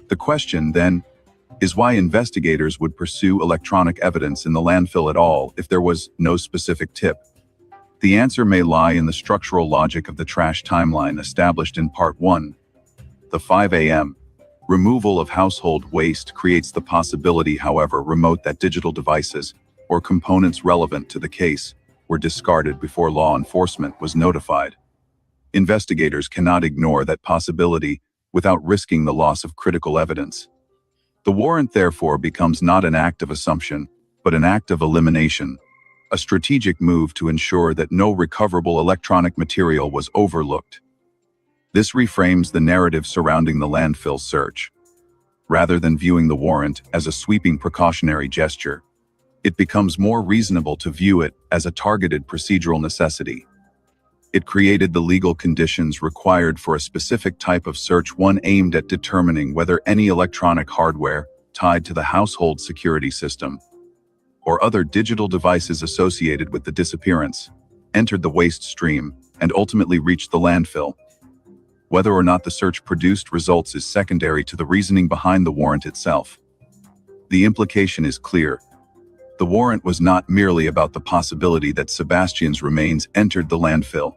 The question, then, is why investigators would pursue electronic evidence in the landfill at all if there was no specific tip. The answer may lie in the structural logic of the trash timeline established in Part 1. The 5 a.m. removal of household waste creates the possibility, however remote, that digital devices, or components relevant to the case, were discarded before law enforcement was notified. Investigators cannot ignore that possibility without risking the loss of critical evidence. The warrant therefore becomes not an act of assumption, but an act of elimination, a strategic move to ensure that no recoverable electronic material was overlooked. This reframes the narrative surrounding the landfill search. Rather than viewing the warrant as a sweeping precautionary gesture, it becomes more reasonable to view it as a targeted procedural necessity. It created the legal conditions required for a specific type of search, one aimed at determining whether any electronic hardware tied to the household security system or other digital devices associated with the disappearance entered the waste stream and ultimately reached the landfill. Whether or not the search produced results is secondary to the reasoning behind the warrant itself. The implication is clear. The warrant was not merely about the possibility that Sebastian's remains entered the landfill.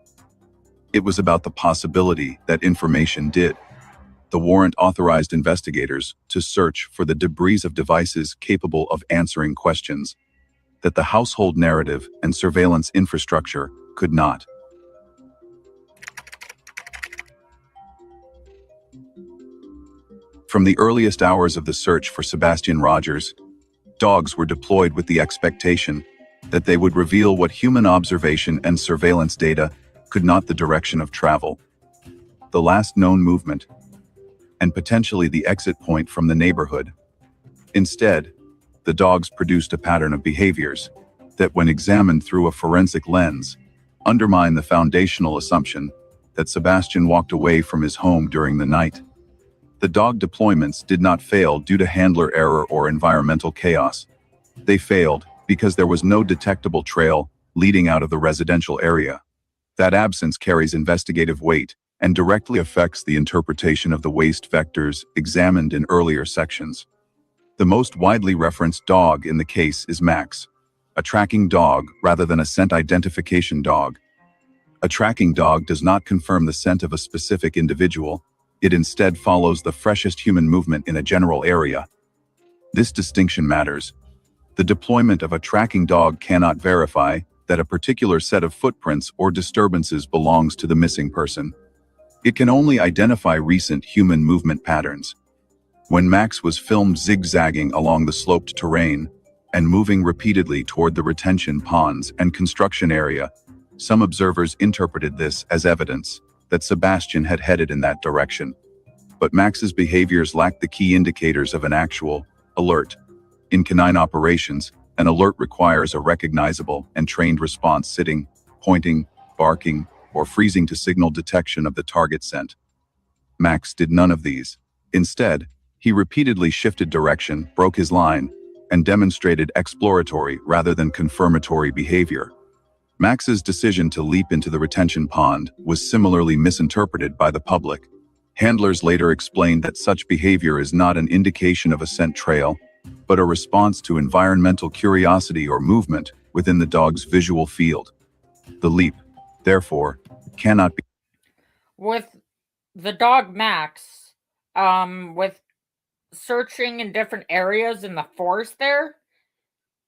It was about the possibility that information did. The warrant authorized investigators to search for the debris of devices capable of answering questions that the household narrative and surveillance infrastructure could not. From the earliest hours of the search for Sebastian Rogers, dogs were deployed with the expectation that they would reveal what human observation and surveillance data could not: the direction of travel, the last known movement, and potentially the exit point from the neighborhood. Instead, the dogs produced a pattern of behaviors that, when examined through a forensic lens, undermine the foundational assumption that Sebastian walked away from his home during the night. The dog deployments did not fail due to handler error or environmental chaos. They failed because there was no detectable trail leading out of the residential area. That absence carries investigative weight and directly affects the interpretation of the waste vectors examined in earlier sections. The most widely referenced dog in the case is Max, a tracking dog rather than a scent identification dog. A tracking dog does not confirm the scent of a specific individual. It instead follows the freshest human movement in a general area. This distinction matters. The deployment of a tracking dog cannot verify that a particular set of footprints or disturbances belongs to the missing person. It can only identify recent human movement patterns. When Max was filmed zigzagging along the sloped terrain and moving repeatedly toward the retention ponds and construction area, some observers interpreted this as evidence that Sebastian had headed in that direction. But Max's behaviors lacked the key indicators of an actual alert. In canine operations, an alert requires a recognizable and trained response: sitting, pointing, barking, or freezing to signal detection of the target scent. Max did none of these. Instead, he repeatedly shifted direction, broke his line, and demonstrated exploratory rather than confirmatory behavior. Max's decision to leap into the retention pond was similarly misinterpreted by the public. Handlers later explained that such behavior is not an indication of a scent trail, but a response to environmental curiosity or movement within the dog's visual field. The leap, therefore, cannot be. With the dog Max, with searching in different areas in the forest there,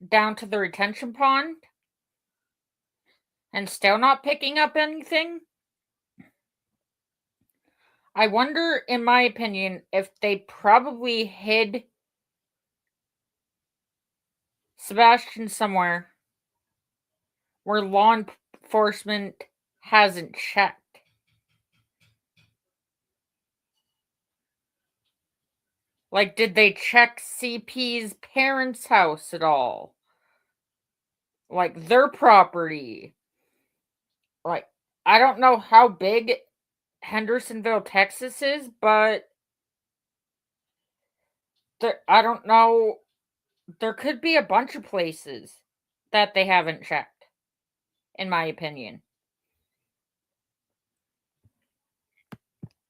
down to the retention pond, and still not picking up anything. I wonder, in my opinion, if they probably hid Sebastian somewhere where law enforcement hasn't checked? Like, did they check CP's parents' house at all? Like, their property? Like, I don't know how big Hendersonville, Texas is, but I don't know. There could be a bunch of places that they haven't checked, in my opinion.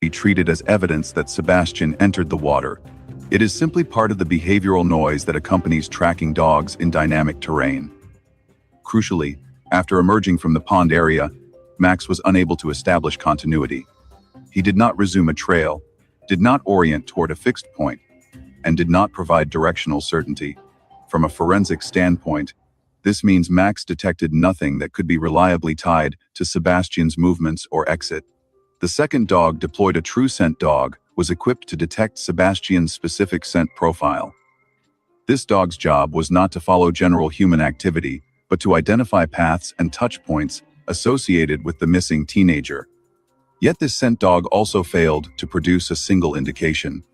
Be treated as evidence that Sebastian entered the water. It is simply part of the behavioral noise that accompanies tracking dogs in dynamic terrain. Crucially, after emerging from the pond area, Max was unable to establish continuity. He did not resume a trail, did not orient toward a fixed point, and did not provide directional certainty. From a forensic standpoint, this means Max detected nothing that could be reliably tied to Sebastian's movements or exit. The second dog, deployed a true scent dog, was equipped to detect Sebastian's specific scent profile. This dog's job was not to follow general human activity, but to identify paths and touch points associated with the missing teenager. Yet this scent dog also failed to produce a single indication.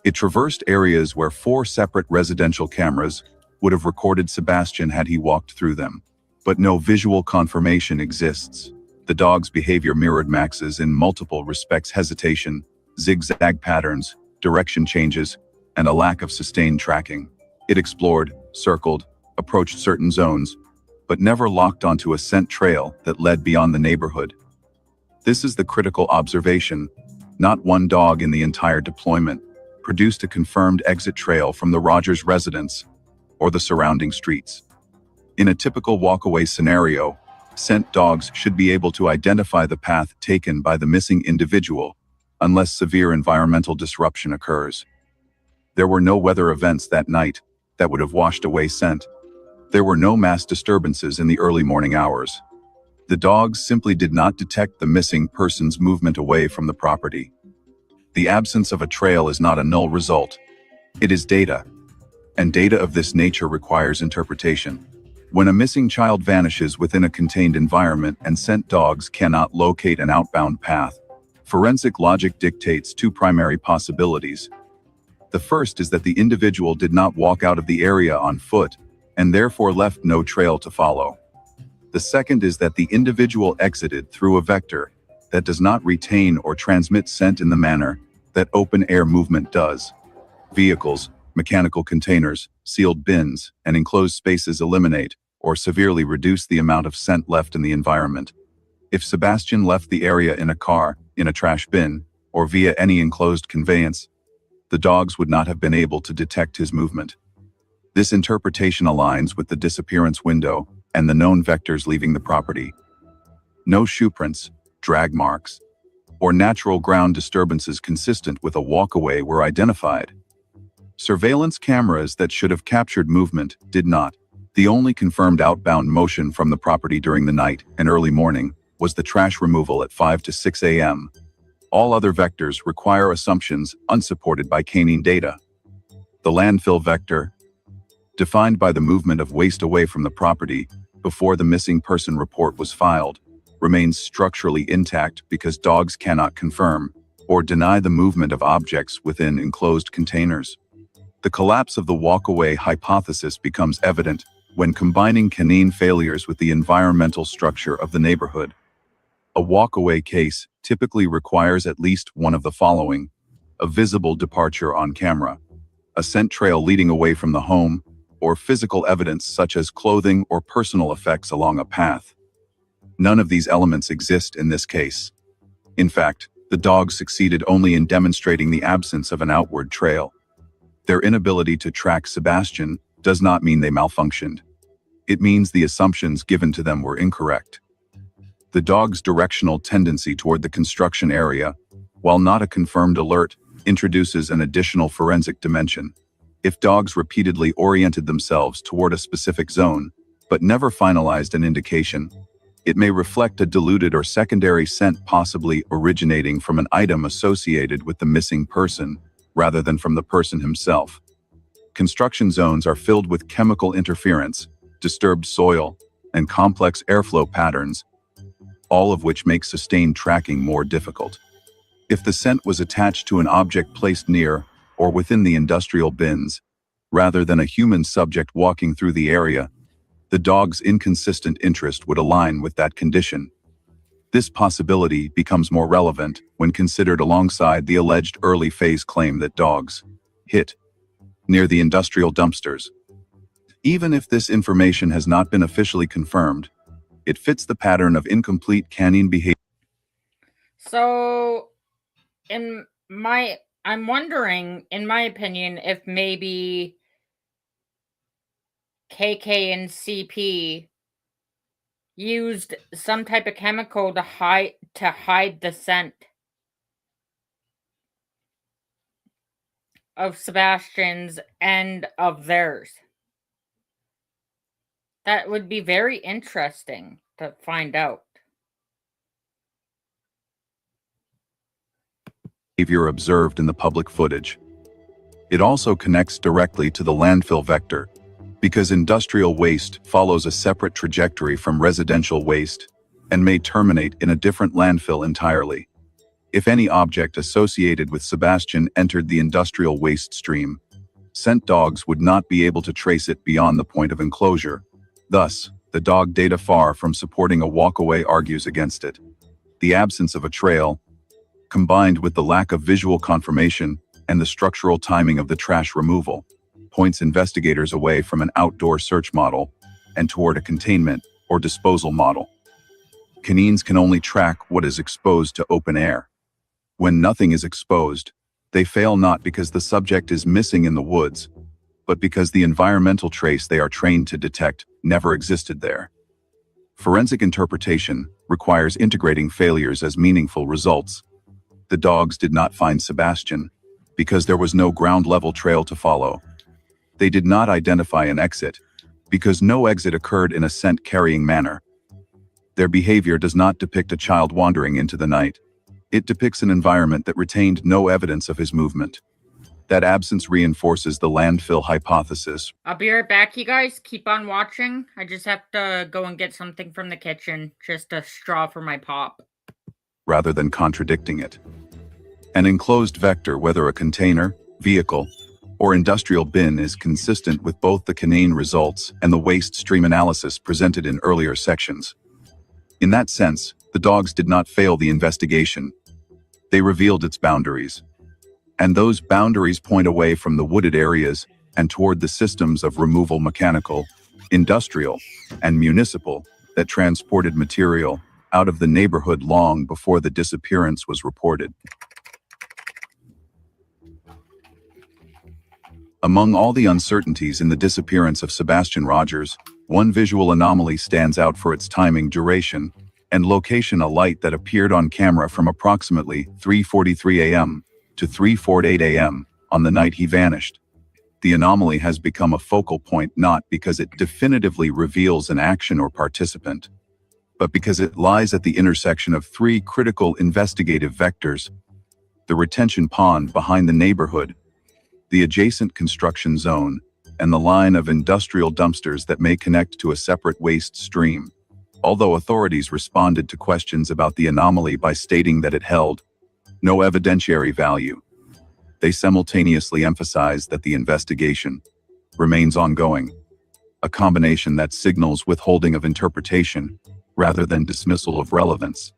It traversed areas where 4 separate residential cameras would have recorded Sebastian had he walked through them. But no visual confirmation exists. The dog's behavior mirrored Max's in multiple respects: hesitation, zigzag patterns, direction changes, and a lack of sustained tracking. It explored, circled, approached certain zones, but never locked onto a scent trail that led beyond the neighborhood. This is the critical observation. Not one dog in the entire deployment produced a confirmed exit trail from the Rogers residence or the surrounding streets. In a typical walkaway scenario, scent dogs should be able to identify the path taken by the missing individual, unless severe environmental disruption occurs. There were no weather events that night that would have washed away scent. There were no mass disturbances in the early morning hours. The dogs simply did not detect the missing person's movement away from the property. The absence of a trail is not a null result. It is data, and data of this nature requires interpretation. When a missing child vanishes within a contained environment and scent dogs cannot locate an outbound path, forensic logic dictates 2 primary possibilities. The first is that the individual did not walk out of the area on foot and therefore left no trail to follow. The second is that the individual exited through a vector that does not retain or transmit scent in the manner that open-air movement does. Vehicles, mechanical containers, sealed bins, and enclosed spaces eliminate or severely reduce the amount of scent left in the environment. If Sebastian left the area in a car, in a trash bin, or via any enclosed conveyance, the dogs would not have been able to detect his movement. This interpretation aligns with the disappearance window and the known vectors leaving the property. No shoe prints, drag marks, or natural ground disturbances consistent with a walkaway were identified. Surveillance cameras that should have captured movement did not. The only confirmed outbound motion from the property during the night and early morning was the trash removal at 5 to 6 a.m. All other vectors require assumptions unsupported by canine data. The landfill vector, defined by the movement of waste away from the property before the missing person report was filed, remains structurally intact because dogs cannot confirm or deny the movement of objects within enclosed containers. The collapse of the walkaway hypothesis becomes evident when combining canine failures with the environmental structure of the neighborhood. A walkaway case typically requires at least one of the following: a visible departure on camera, a scent trail leading away from the home, or physical evidence such as clothing or personal effects along a path. None of these elements exist in this case. In fact, the dogs succeeded only in demonstrating the absence of an outward trail. Their inability to track Sebastian does not mean they malfunctioned. It means the assumptions given to them were incorrect. The dog's directional tendency toward the construction area, while not a confirmed alert, introduces an additional forensic dimension. If dogs repeatedly oriented themselves toward a specific zone, but never finalized an indication, it may reflect a diluted or secondary scent possibly originating from an item associated with the missing person, rather than from the person himself. Construction zones are filled with chemical interference, disturbed soil, and complex airflow patterns, all of which make sustained tracking more difficult. If the scent was attached to an object placed near or within the industrial bins, rather than a human subject walking through the area, the dog's inconsistent interest would align with that condition. This possibility becomes more relevant when considered alongside the alleged early phase claim that dogs hit near the industrial dumpsters. Even if this information has not been officially confirmed, it fits the pattern of incomplete canine behavior. So, I'm wondering, in my opinion, if maybe KK and CP used some type of chemical to hide the scent of Sebastian's and of theirs. That would be very interesting to find out. Behavior observed in the public footage. It also connects directly to the landfill vector, because industrial waste follows a separate trajectory from residential waste and may terminate in a different landfill entirely. If any object associated with Sebastian entered the industrial waste stream, scent dogs would not be able to trace it beyond the point of enclosure. Thus, the dog data far from supporting a walkaway argues against it. The absence of a trail, combined with the lack of visual confirmation and the structural timing of the trash removal, points investigators away from an outdoor search model and toward a containment or disposal model. Canines can only track what is exposed to open air. When nothing is exposed, they fail not because the subject is missing in the woods, but because the environmental trace they are trained to detect never existed there. Forensic interpretation requires integrating failures as meaningful results. The dogs did not find Sebastian because there was no ground-level trail to follow. They did not identify an exit because no exit occurred in a scent-carrying manner. Their behavior does not depict a child wandering into the night. It depicts an environment that retained no evidence of his movement. That absence reinforces the landfill hypothesis. I'll be right back, you guys. Keep on watching. I just have to go and get something from the kitchen. Just a straw for my pop. Rather than contradicting it. An enclosed vector, whether a container, vehicle, or industrial bin, is consistent with both the canine results and the waste stream analysis presented in earlier sections. In that sense, the dogs did not fail the investigation. They revealed its boundaries. And those boundaries point away from the wooded areas and toward the systems of removal, mechanical, industrial, and municipal, that transported material out of the neighborhood long before the disappearance was reported. Among all the uncertainties in the disappearance of Sebastian Rogers, one visual anomaly stands out for its timing, duration, and location: a light that appeared on camera from approximately 3:43 a.m. to 3:48 a.m. on the night he vanished. The anomaly has become a focal point not because it definitively reveals an action or participant, but because it lies at the intersection of three critical investigative vectors: the retention pond behind the neighborhood, the adjacent construction zone, and the line of industrial dumpsters that may connect to a separate waste stream. Although authorities responded to questions about the anomaly by stating that it held no evidentiary value, they simultaneously emphasized that the investigation remains ongoing, a combination that signals withholding of interpretation rather than dismissal of relevance.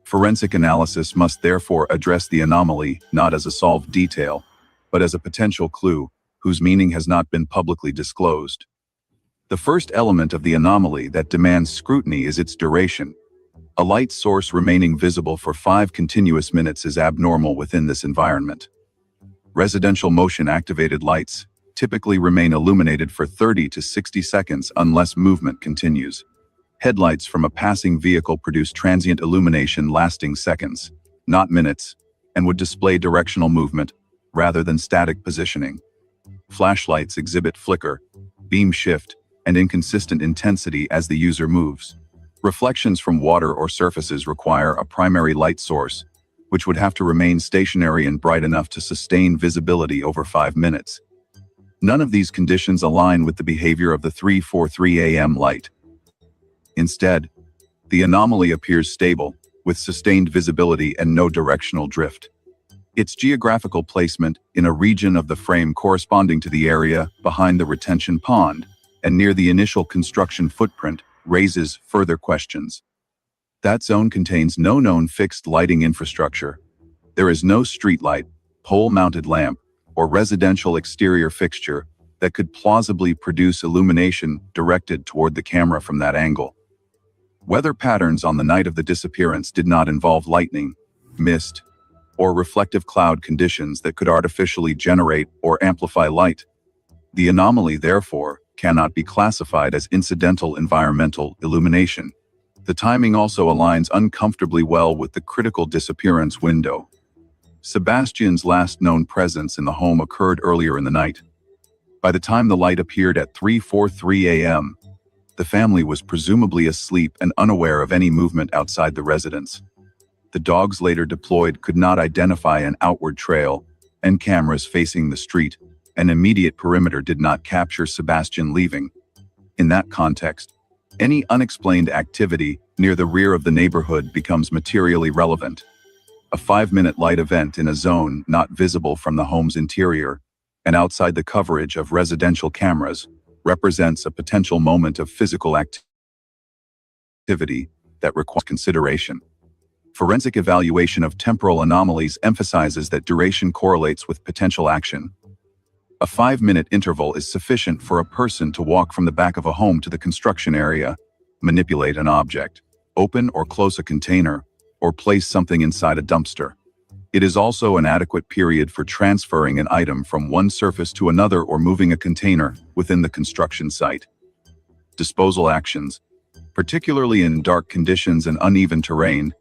Forensic analysis must therefore address the anomaly not as a solved detail, but as a potential clue whose meaning has not been publicly disclosed. The first element of the anomaly that demands scrutiny is its duration. A light source remaining visible for 5 continuous minutes is abnormal within this environment. Residential motion-activated lights typically remain illuminated for 30 to 60 seconds unless movement continues. Headlights from a passing vehicle produce transient illumination lasting seconds, not minutes, and would display directional movement rather than static positioning. Flashlights exhibit flicker, beam shift, and inconsistent intensity as the user moves. Reflections from water or surfaces require a primary light source, which would have to remain stationary and bright enough to sustain visibility over 5 minutes. None of these conditions align with the behavior of the 3:43 a.m. light. Instead, The anomaly appears stable, with sustained visibility and no directional drift. Its geographical placement in a region of the frame corresponding to the area behind the retention pond and near the initial construction footprint raises further questions. That zone contains no known fixed lighting infrastructure. There is no streetlight, pole-mounted lamp, or residential exterior fixture that could plausibly produce illumination directed toward the camera from that angle. Weather patterns on the night of the disappearance did not involve lightning, mist, or reflective cloud conditions that could artificially generate or amplify light. The anomaly, therefore, cannot be classified as incidental environmental illumination. The timing also aligns uncomfortably well with the critical disappearance window. Sebastian's last known presence in the home occurred earlier in the night. By the time the light appeared at 3:43 a.m., the family was presumably asleep and unaware of any movement outside the residence. The dogs later deployed could not identify an outward trail, and cameras facing the street, an immediate perimeter did not capture Sebastian leaving. In that context, any unexplained activity near the rear of the neighborhood becomes materially relevant. A 5-minute light event in a zone not visible from the home's interior and outside the coverage of residential cameras represents a potential moment of physical activity that requires consideration. Forensic evaluation of temporal anomalies emphasizes that duration correlates with potential action. A 5-minute interval is sufficient for a person to walk from the back of a home to the construction area, manipulate an object, open or close a container, or place something inside a dumpster. It is also an adequate period for transferring an item from one surface to another or moving a container within the construction site. Disposal actions, particularly in dark conditions and uneven terrain,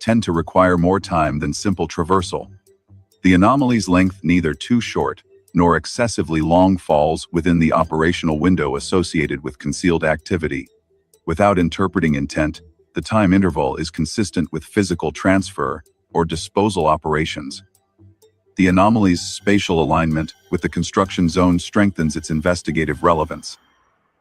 tend to require more time than simple traversal. The anomaly's length, neither too short nor excessively long, falls within the operational window associated with concealed activity. Without interpreting intent, the time interval is consistent with physical transfer or disposal operations. The anomaly's spatial alignment with the construction zone strengthens its investigative relevance.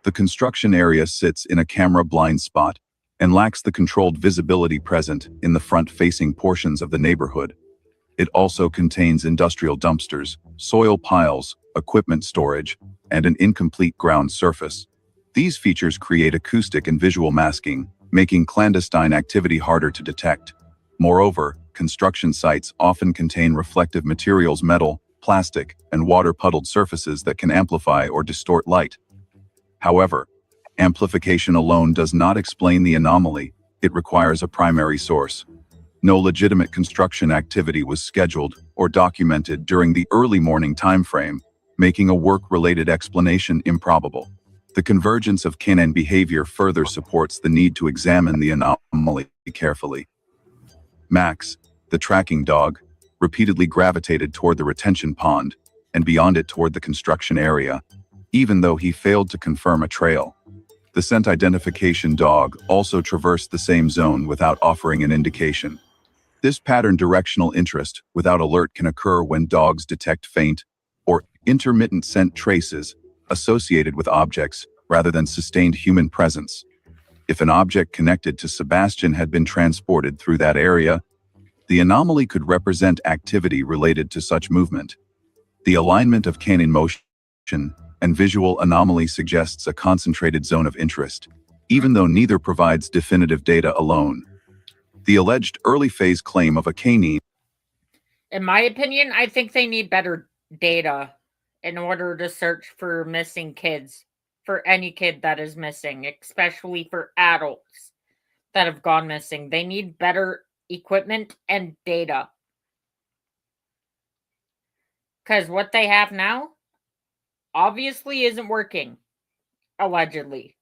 The construction area sits in a camera blind spot and lacks the controlled visibility present in the front-facing portions of the neighborhood. It also contains industrial dumpsters, soil piles, equipment storage, and an incomplete ground surface. These features create acoustic and visual masking, making clandestine activity harder to detect. Moreover, construction sites often contain reflective materials, metal, plastic, and water-puddled surfaces that can amplify or distort light. However, amplification alone does not explain the anomaly. It requires a primary source. No legitimate construction activity was scheduled or documented during the early morning timeframe, making a work-related explanation improbable. The convergence of canine behavior further supports the need to examine the anomaly carefully. Max, the tracking dog, repeatedly gravitated toward the retention pond and beyond it toward the construction area, even though he failed to confirm a trail. The scent identification dog also traversed the same zone without offering an indication. This pattern directional interest without alert can occur when dogs detect faint or intermittent scent traces associated with objects rather than sustained human presence. If an object connected to Sebastian had been transported through that area, the anomaly could represent activity related to such movement. The alignment of canine motion and visual anomaly suggests a concentrated zone of interest, even though neither provides definitive data alone. The alleged early phase claim of a canine. In my opinion, I think they need better data in order to search for missing kids, for any kid that is missing, especially for adults that have gone missing. They need better equipment and data. Because what they have now obviously isn't working, allegedly.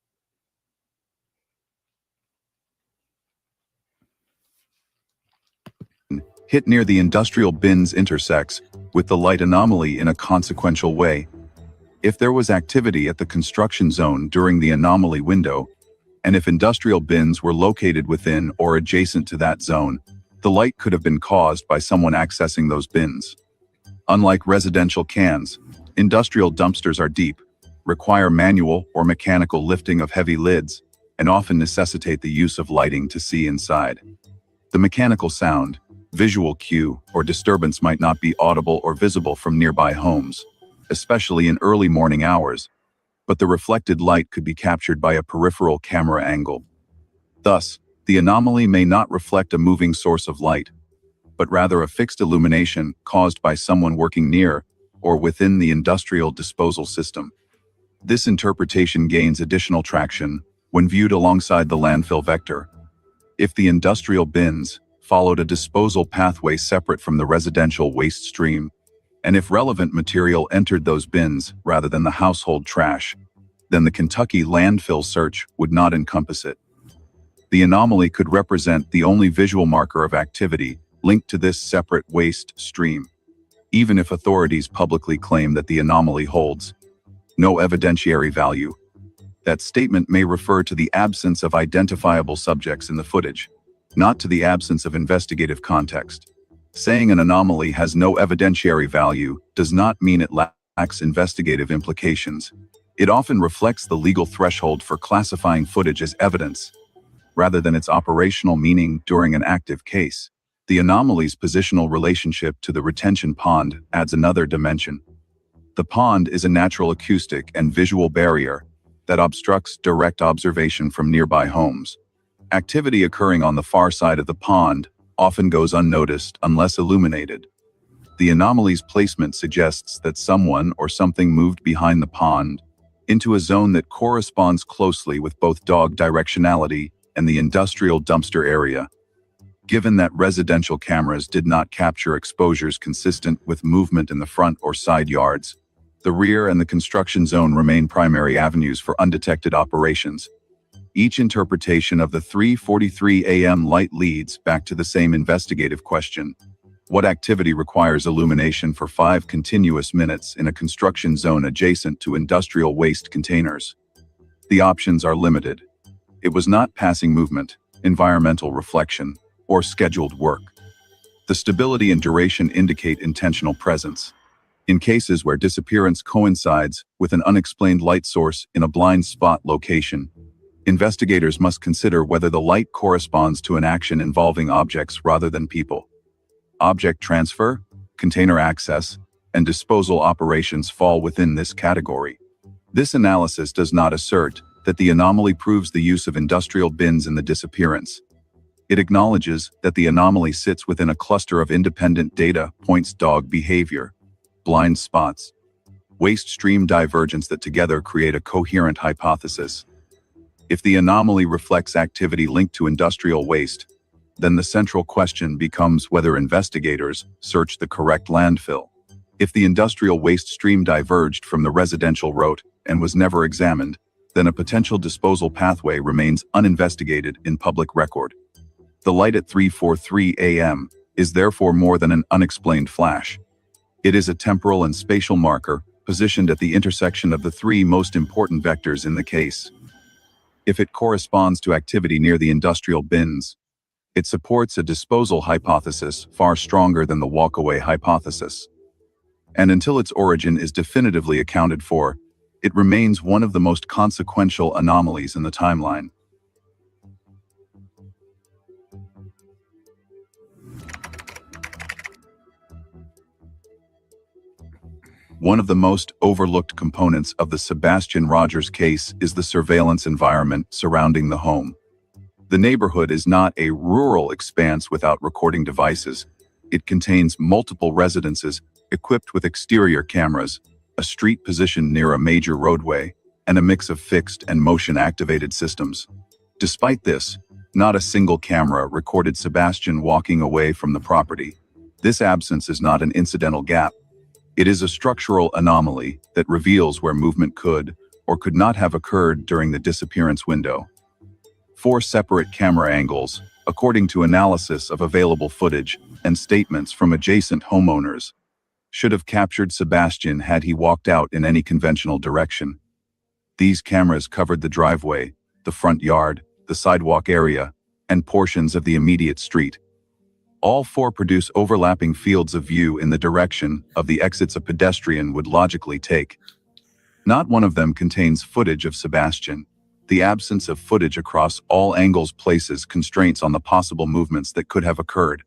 Hit near the industrial bins intersects with the light anomaly in a consequential way. If there was activity at the construction zone during the anomaly window, and if industrial bins were located within or adjacent to that zone, the light could have been caused by someone accessing those bins. Unlike residential cans, industrial dumpsters are deep, require manual or mechanical lifting of heavy lids, and often necessitate the use of lighting to see inside. The mechanical sound, visual cue, or disturbance might not be audible or visible from nearby homes, especially in early morning hours, but the reflected light could be captured by a peripheral camera angle. Thus, the anomaly may not reflect a moving source of light, but rather a fixed illumination caused by someone working near or within the industrial disposal system. This interpretation gains additional traction when viewed alongside the landfill vector. If the industrial bins followed a disposal pathway separate from the residential waste stream, and if relevant material entered those bins rather than the household trash, then the Kentucky landfill search would not encompass it. The anomaly could represent the only visual marker of activity linked to this separate waste stream, even if authorities publicly claim that the anomaly holds no evidentiary value. That statement may refer to the absence of identifiable subjects in the footage, not to the absence of investigative context. Saying an anomaly has no evidentiary value does not mean it lacks investigative implications. It often reflects the legal threshold for classifying footage as evidence, rather than its operational meaning during an active case. The anomaly's positional relationship to the retention pond adds another dimension. The pond is a natural acoustic and visual barrier that obstructs direct observation from nearby homes. Activity occurring on the far side of the pond often goes unnoticed unless illuminated. The anomaly's placement suggests that someone or something moved behind the pond into a zone that corresponds closely with both dog directionality and the industrial dumpster area. Given that residential cameras did not capture exposures consistent with movement in the front or side yards, the rear and the construction zone remain primary avenues for undetected operations. Each interpretation of the 3:43 a.m. light leads back to the same investigative question: what activity requires illumination for 5 continuous minutes in a construction zone adjacent to industrial waste containers? The options are limited. It was not passing movement, environmental reflection, or scheduled work. The stability and duration indicate intentional presence. In cases where disappearance coincides with an unexplained light source in a blind spot location, investigators must consider whether the light corresponds to an action involving objects rather than people. Object transfer, container access, and disposal operations fall within this category. This analysis does not assert that the anomaly proves the use of industrial bins in the disappearance. It acknowledges that the anomaly sits within a cluster of independent data points: dog behavior, blind spots, waste stream divergence that together create a coherent hypothesis. If the anomaly reflects activity linked to industrial waste, then the central question becomes whether investigators searched the correct landfill. If the industrial waste stream diverged from the residential route and was never examined, then a potential disposal pathway remains uninvestigated in public record. The light at 3:43 a.m. is therefore more than an unexplained flash. It is a temporal and spatial marker positioned at the intersection of the 3 most important vectors in the case. If it corresponds to activity near the industrial bins, it supports a disposal hypothesis far stronger than the walkaway hypothesis. And until its origin is definitively accounted for, it remains one of the most consequential anomalies in the timeline. One of the most overlooked components of the Sebastian Rogers case is the surveillance environment surrounding the home. The neighborhood is not a rural expanse without recording devices. It contains multiple residences equipped with exterior cameras, a street positioned near a major roadway, and a mix of fixed and motion-activated systems. Despite this, not a single camera recorded Sebastian walking away from the property. This absence is not an incidental gap. It is a structural anomaly that reveals where movement could or could not have occurred during the disappearance window. 4 separate camera angles, according to analysis of available footage and statements from adjacent homeowners, should have captured Sebastian had he walked out in any conventional direction. These cameras covered the driveway, the front yard, the sidewalk area, and portions of the immediate street. All 4 produce overlapping fields of view in the direction of the exits a pedestrian would logically take. Not one of them contains footage of Sebastian. The absence of footage across all angles places constraints on the possible movements that could have occurred.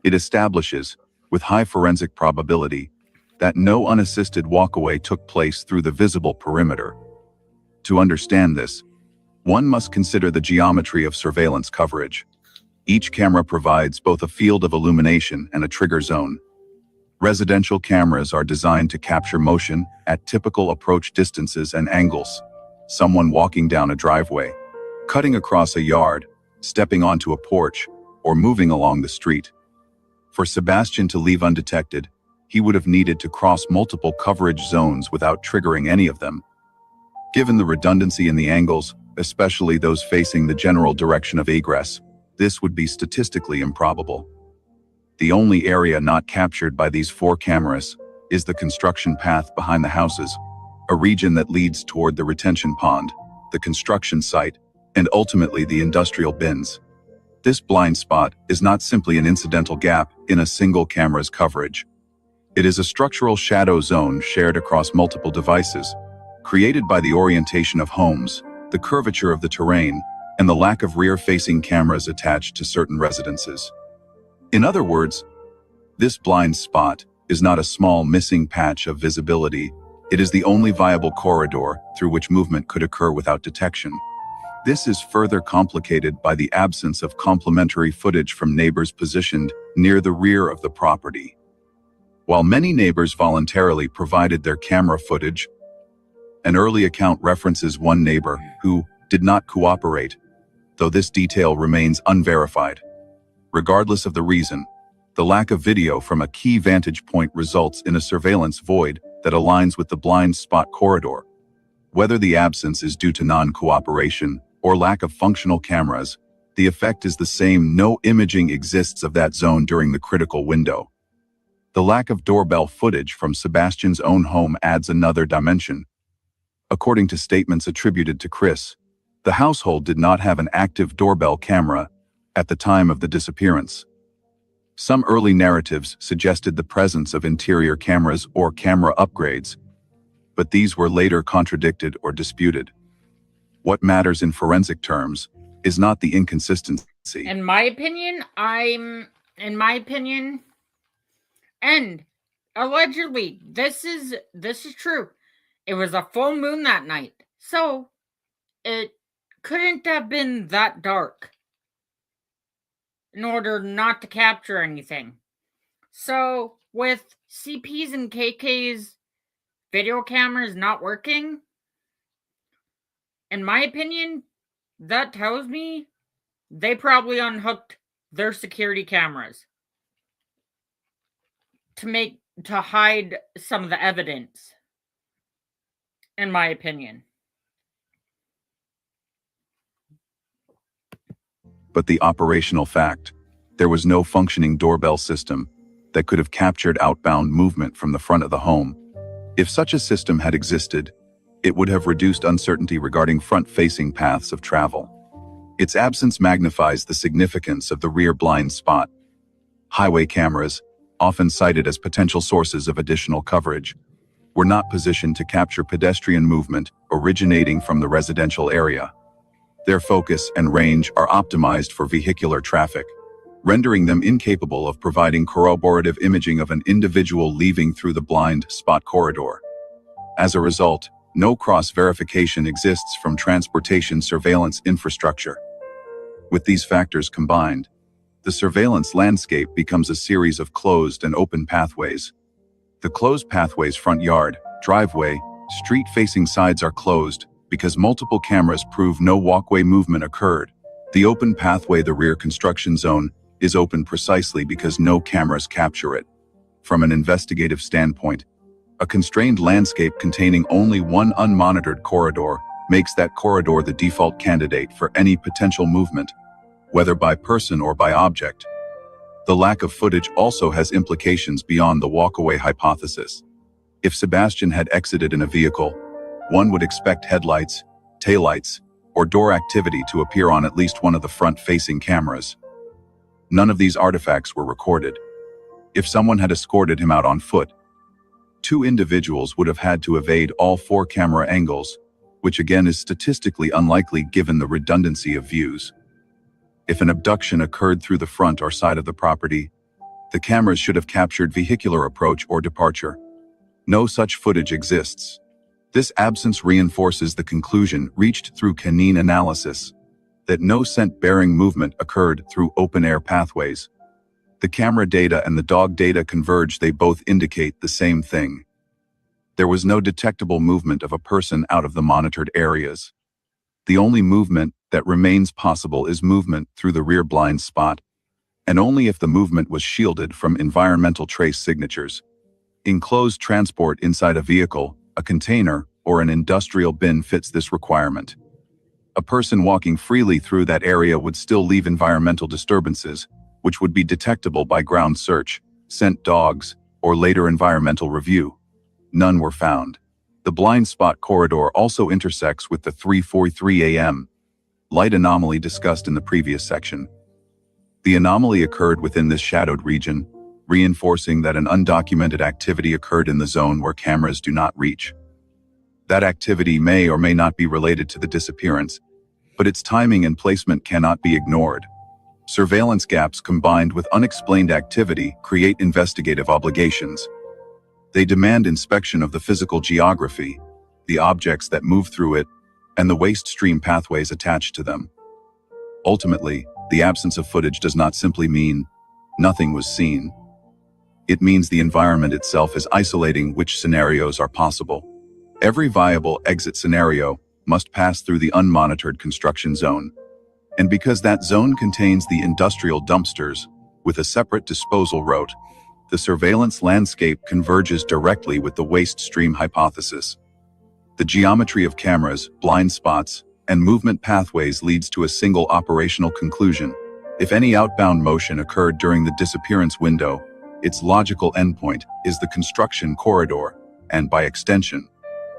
It establishes, with high forensic probability, that no unassisted walkaway took place through the visible perimeter. To understand this, one must consider the geometry of surveillance coverage. Each camera provides both a field of illumination and a trigger zone. Residential cameras are designed to capture motion at typical approach distances and angles. Someone walking down a driveway, cutting across a yard, stepping onto a porch, or moving along the street. For Sebastian to leave undetected, he would have needed to cross multiple coverage zones without triggering any of them. Given the redundancy in the angles, especially those facing the general direction of egress, this would be statistically improbable. The only area not captured by these 4 cameras is the construction path behind the houses, a region that leads toward the retention pond, the construction site, and ultimately the industrial bins. This blind spot is not simply an incidental gap in a single camera's coverage. It is a structural shadow zone shared across multiple devices, created by the orientation of homes, the curvature of the terrain, and the lack of rear-facing cameras attached to certain residences. In other words, this blind spot is not a small missing patch of visibility. It is the only viable corridor through which movement could occur without detection. This is further complicated by the absence of complementary footage from neighbors positioned near the rear of the property. While many neighbors voluntarily provided their camera footage, an early account references one neighbor who did not cooperate, though this detail remains unverified. Regardless of the reason, the lack of video from a key vantage point results in a surveillance void that aligns with the blind spot corridor. Whether the absence is due to non-cooperation or lack of functional cameras, the effect is the same: no imaging exists of that zone during the critical window. The lack of doorbell footage from Sebastian's own home adds another dimension. According to statements attributed to Chris, the household did not have an active doorbell camera at the time of the disappearance. Some early narratives suggested the presence of interior cameras or camera upgrades, but these were later contradicted or disputed. What matters in forensic terms is not the inconsistency. In my opinion, and allegedly, this is true. It was a full moon that night, so it couldn't have been that dark in order not to capture anything. So with CP's and KK's video cameras not working, in my opinion, that tells me they probably unhooked their security cameras to hide some of the evidence, in my opinion. But the operational fact, there was no functioning doorbell system that could have captured outbound movement from the front of the home. If such a system had existed, it would have reduced uncertainty regarding front-facing paths of travel. Its absence magnifies the significance of the rear blind spot. Highway cameras, often cited as potential sources of additional coverage, were not positioned to capture pedestrian movement originating from the residential area. Their focus and range are optimized for vehicular traffic, rendering them incapable of providing corroborative imaging of an individual leaving through the blind spot corridor. As a result, no cross-verification exists from transportation surveillance infrastructure. With these factors combined, the surveillance landscape becomes a series of closed and open pathways. The closed pathway's front yard, driveway, street-facing sides are closed because multiple cameras prove no walkway movement occurred. The open pathway, the rear construction zone, is open precisely because no cameras capture it. From an investigative standpoint, a constrained landscape containing only one unmonitored corridor makes that corridor the default candidate for any potential movement, whether by person or by object. The lack of footage also has implications beyond the walkaway hypothesis. If Sebastian had exited in a vehicle, one would expect headlights, taillights, or door activity to appear on at least one of the front-facing cameras. None of these artifacts were recorded. If someone had escorted him out on foot, two individuals would have had to evade all 4 camera angles, which again is statistically unlikely given the redundancy of views. If an abduction occurred through the front or side of the property, the cameras should have captured vehicular approach or departure. No such footage exists. This absence reinforces the conclusion reached through canine analysis that no scent-bearing movement occurred through open-air pathways. The camera data and the dog data converge. They both indicate the same thing. There was no detectable movement of a person out of the monitored areas. The only movement that remains possible is movement through the rear blind spot, and only if the movement was shielded from environmental trace signatures. Enclosed transport inside a vehicle, a container, or an industrial bin fits this requirement. A person walking freely through that area would still leave environmental disturbances, which would be detectable by ground search, scent dogs, or later environmental review. None were found. The blind spot corridor also intersects with the 3:43 a.m. light anomaly discussed in the previous section. The anomaly occurred within this shadowed region, reinforcing that an undocumented activity occurred in the zone where cameras do not reach. That activity may or may not be related to the disappearance, but its timing and placement cannot be ignored. Surveillance gaps combined with unexplained activity create investigative obligations. They demand inspection of the physical geography, the objects that move through it, and the waste stream pathways attached to them. Ultimately, the absence of footage does not simply mean nothing was seen. It means the environment itself is isolating which scenarios are possible. Every viable exit scenario must pass through the unmonitored construction zone. And because that zone contains the industrial dumpsters with a separate disposal route, the surveillance landscape converges directly with the waste stream hypothesis. The geometry of cameras, blind spots, and movement pathways leads to a single operational conclusion. If any outbound motion occurred during the disappearance window, its logical endpoint is the construction corridor, and by extension,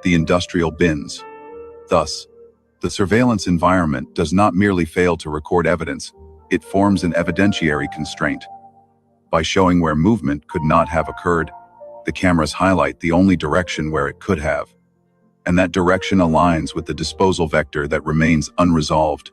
the industrial bins. Thus, the surveillance environment does not merely fail to record evidence, it forms an evidentiary constraint. By showing where movement could not have occurred, the cameras highlight the only direction where it could have. And that direction aligns with the disposal vector that remains unresolved.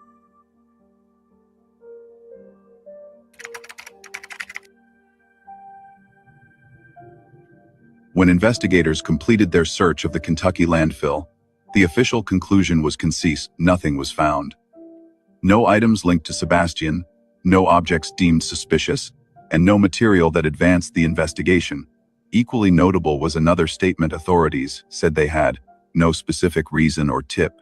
When investigators completed their search of the Kentucky landfill, the official conclusion was concise: nothing was found. No items linked to Sebastian, no objects deemed suspicious, and no material that advanced the investigation. Equally notable was another statement authorities said they had no specific reason or tip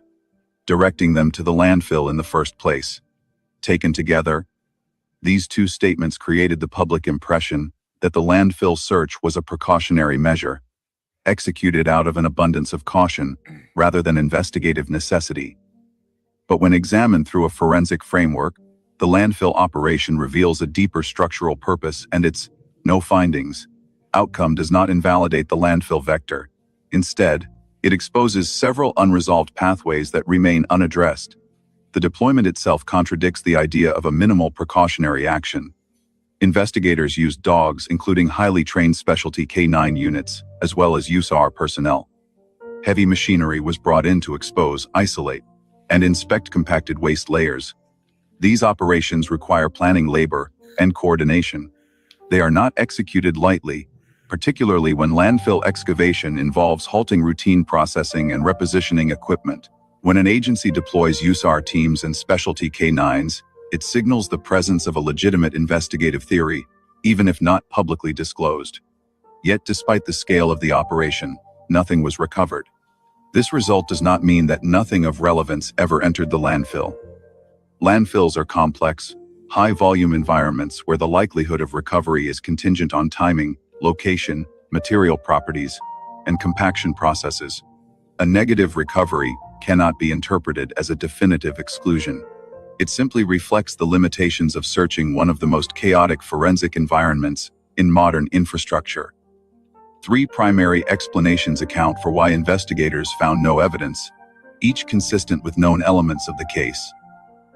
directing them to the landfill in the first place. Taken together, these two statements created the public impression that the landfill search was a precautionary measure, executed out of an abundance of caution rather than investigative necessity. But when examined through a forensic framework, the landfill operation reveals a deeper structural purpose, and its no findings outcome does not invalidate the landfill vector. Instead, it exposes several unresolved pathways that remain unaddressed. The deployment itself contradicts the idea of a minimal precautionary action. Investigators used dogs, including highly trained specialty K9 units, as well as USAR personnel. Heavy machinery was brought in to expose, isolate, and inspect compacted waste layers. These operations require planning, labor, and coordination. They are not executed lightly, particularly when landfill excavation involves halting routine processing and repositioning equipment. When an agency deploys USAR teams and specialty K9s, it signals the presence of a legitimate investigative theory, even if not publicly disclosed. Yet despite the scale of the operation, nothing was recovered. This result does not mean that nothing of relevance ever entered the landfill. Landfills are complex, high-volume environments where the likelihood of recovery is contingent on timing, location, material properties, and compaction processes. A negative recovery cannot be interpreted as a definitive exclusion. It simply reflects the limitations of searching one of the most chaotic forensic environments in modern infrastructure. Three primary explanations account for why investigators found no evidence, each consistent with known elements of the case.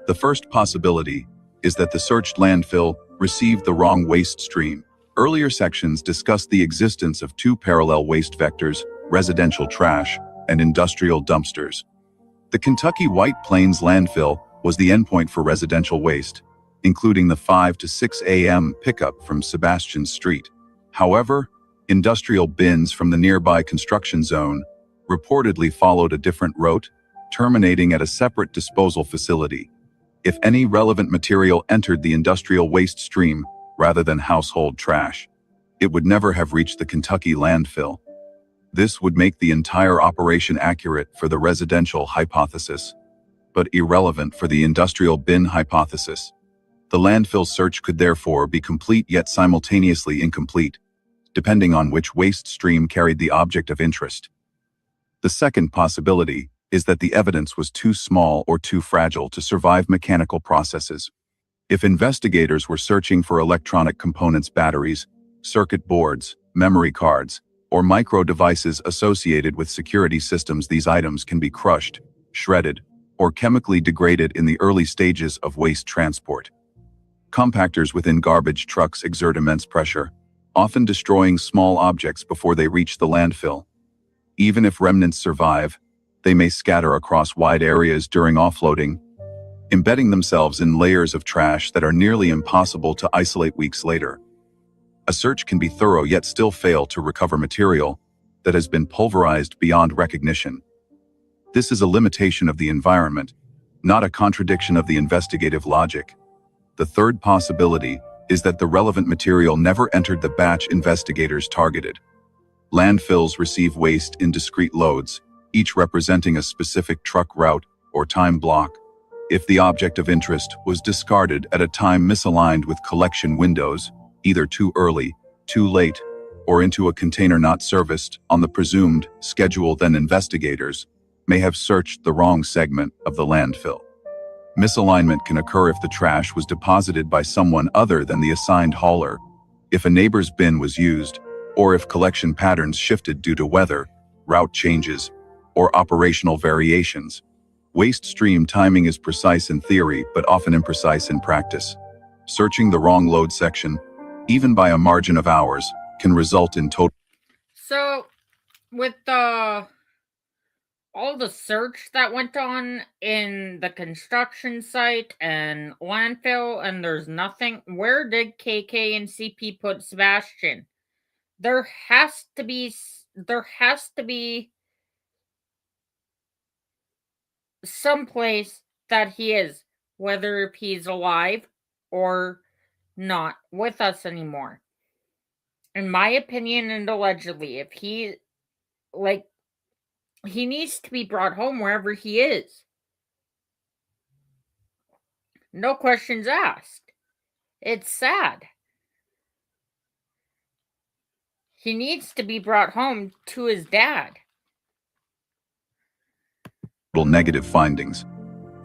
The first possibility is that the searched landfill received the wrong waste stream. Earlier sections discussed the existence of two parallel waste vectors, residential trash and industrial dumpsters. The Kentucky White Plains landfill was the endpoint for residential waste, including the 5 to 6 a.m. pickup from Sebastian Street. However, industrial bins from the nearby construction zone reportedly followed a different route, terminating at a separate disposal facility. If any relevant material entered the industrial waste stream rather than household trash, it would never have reached the Kentucky landfill. This would make the entire operation accurate for the residential hypothesis, but irrelevant for the industrial bin hypothesis. The landfill search could therefore be complete yet simultaneously incomplete, depending on which waste stream carried the object of interest. The second possibility is that the evidence was too small or too fragile to survive mechanical processes. If investigators were searching for electronic components, batteries, circuit boards, memory cards, or micro devices associated with security systems, these items can be crushed, shredded, or chemically degraded in the early stages of waste transport. Compactors within garbage trucks exert immense pressure, often destroying small objects before they reach the landfill. Even if remnants survive, they may scatter across wide areas during offloading, embedding themselves in layers of trash that are nearly impossible to isolate weeks later. A search can be thorough yet still fail to recover material that has been pulverized beyond recognition. This is a limitation of the environment, not a contradiction of the investigative logic. The third possibility is that the relevant material never entered the batch investigators targeted. Landfills receive waste in discrete loads, each representing a specific truck route or time block. If the object of interest was discarded at a time misaligned with collection windows, either too early, too late, or into a container not serviced on the presumed schedule, then investigators may have searched the wrong segment of the landfill. Misalignment can occur if the trash was deposited by someone other than the assigned hauler, if a neighbor's bin was used, or if collection patterns shifted due to weather, route changes, or operational variations. Waste stream timing is precise in theory but often imprecise in practice. Searching the wrong load section, even by a margin of hours, can result in total. So, with all the search that went on in the construction site and landfill, and there's nothing, where did KK and CP put Sebastian? There has to be someplace that he is, whether if he's alive or not with us anymore. In my opinion, and allegedly, if he needs to be brought home wherever he is. No questions asked. It's sad. He needs to be brought home to his dad. Negative findings.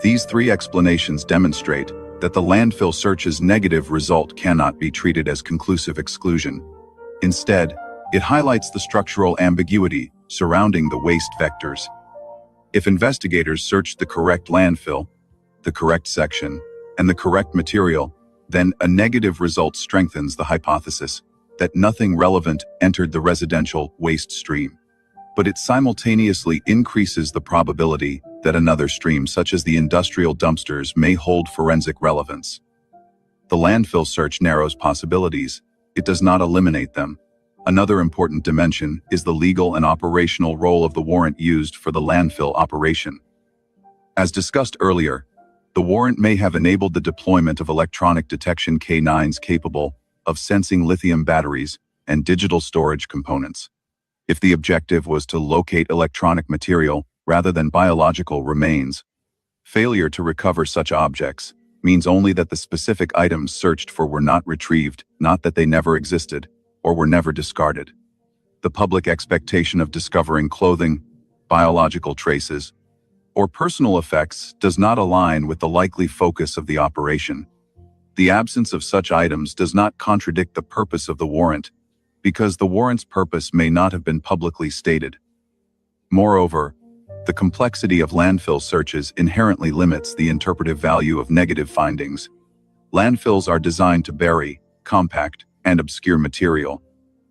These three explanations demonstrate that the landfill search's negative result cannot be treated as conclusive exclusion. Instead, it highlights the structural ambiguity surrounding the waste vectors. If investigators searched the correct landfill, the correct section, and the correct material, then a negative result strengthens the hypothesis that nothing relevant entered the residential waste stream. But it simultaneously increases the probability that another stream, such as the industrial dumpsters, may hold forensic relevance. The landfill search narrows possibilities. It does not eliminate them. Another important dimension is the legal and operational role of the warrant used for the landfill operation. As discussed earlier, the warrant may have enabled the deployment of electronic detection K9s capable of sensing lithium batteries and digital storage components. If the objective was to locate electronic material rather than biological remains, failure to recover such objects means only that the specific items searched for were not retrieved, not that they never existed or were never discarded. The public expectation of discovering clothing, biological traces, or personal effects does not align with the likely focus of the operation. The absence of such items does not contradict the purpose of the warrant, because the warrant's purpose may not have been publicly stated. Moreover, the complexity of landfill searches inherently limits the interpretive value of negative findings. Landfills are designed to bury, compact, and obscure material.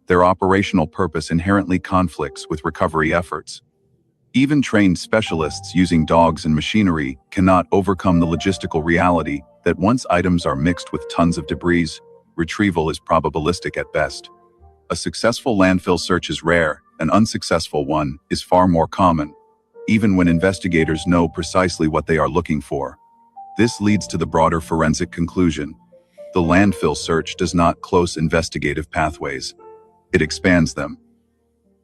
Their operational purpose inherently conflicts with recovery efforts. Even trained specialists using dogs and machinery cannot overcome the logistical reality that once items are mixed with tons of debris, retrieval is probabilistic at best. A successful landfill search is rare, an unsuccessful one is far more common, even when investigators know precisely what they are looking for. This leads to the broader forensic conclusion. The landfill search does not close investigative pathways. It expands them.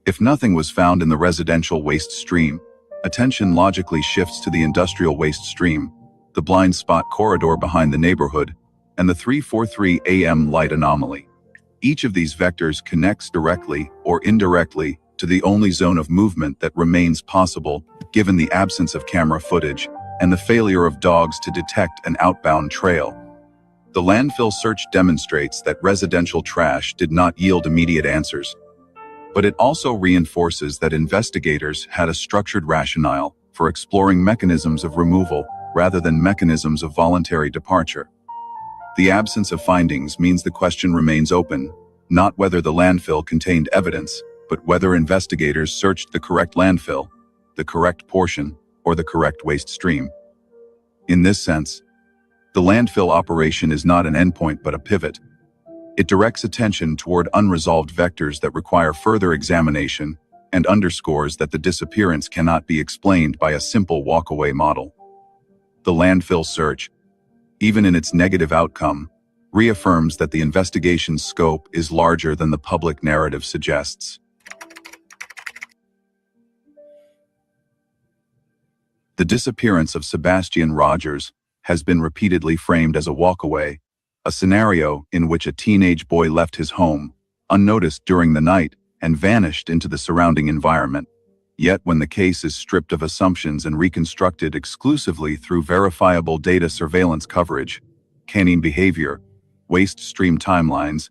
If nothing was found in the residential waste stream, attention logically shifts to the industrial waste stream, the blind spot corridor behind the neighborhood, and the 3:43 a.m. light anomaly. Each of these vectors connects directly or indirectly to the only zone of movement that remains possible given the absence of camera footage and the failure of dogs to detect an outbound trail. The landfill search demonstrates that residential trash did not yield immediate answers. But it also reinforces that investigators had a structured rationale for exploring mechanisms of removal rather than mechanisms of voluntary departure. The absence of findings means the question remains open, not whether the landfill contained evidence, but whether investigators searched the correct landfill, the correct portion, or the correct waste stream. In this sense, the landfill operation is not an endpoint but a pivot. It directs attention toward unresolved vectors that require further examination and underscores that the disappearance cannot be explained by a simple walk-away model. The landfill search, even in its negative outcome, reaffirms that the investigation's scope is larger than the public narrative suggests. The disappearance of Sebastian Rogers has been repeatedly framed as a walkaway, a scenario in which a teenage boy left his home, unnoticed during the night, and vanished into the surrounding environment. Yet when the case is stripped of assumptions and reconstructed exclusively through verifiable data surveillance coverage, canine behavior, waste stream timelines,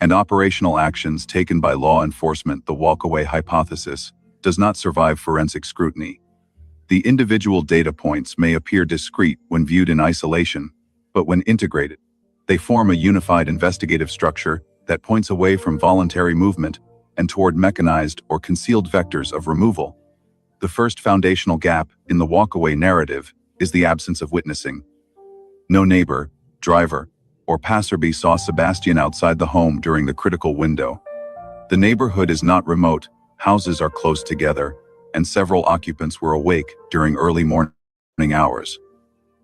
and operational actions taken by law enforcement, the walkaway hypothesis does not survive forensic scrutiny. The individual data points may appear discrete when viewed in isolation, but when integrated, they form a unified investigative structure that points away from voluntary movement and toward mechanized or concealed vectors of removal. The first foundational gap in the walkaway narrative is the absence of witnessing. No neighbor, driver, or passerby saw Sebastian outside the home during the critical window. The neighborhood is not remote, houses are close together, and several occupants were awake during early morning hours.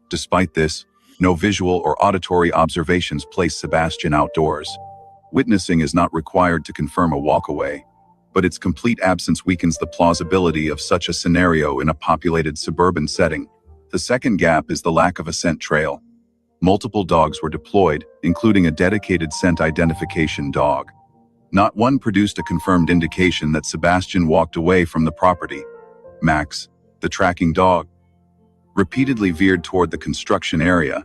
Despite this, no visual or auditory observations place Sebastian outdoors. Witnessing is not required to confirm a walkaway, but its complete absence weakens the plausibility of such a scenario in a populated suburban setting. The second gap is the lack of a scent trail. Multiple dogs were deployed, including a dedicated scent identification dog. Not one produced a confirmed indication that Sebastian walked away from the property. Max, the tracking dog, repeatedly veered toward the construction area,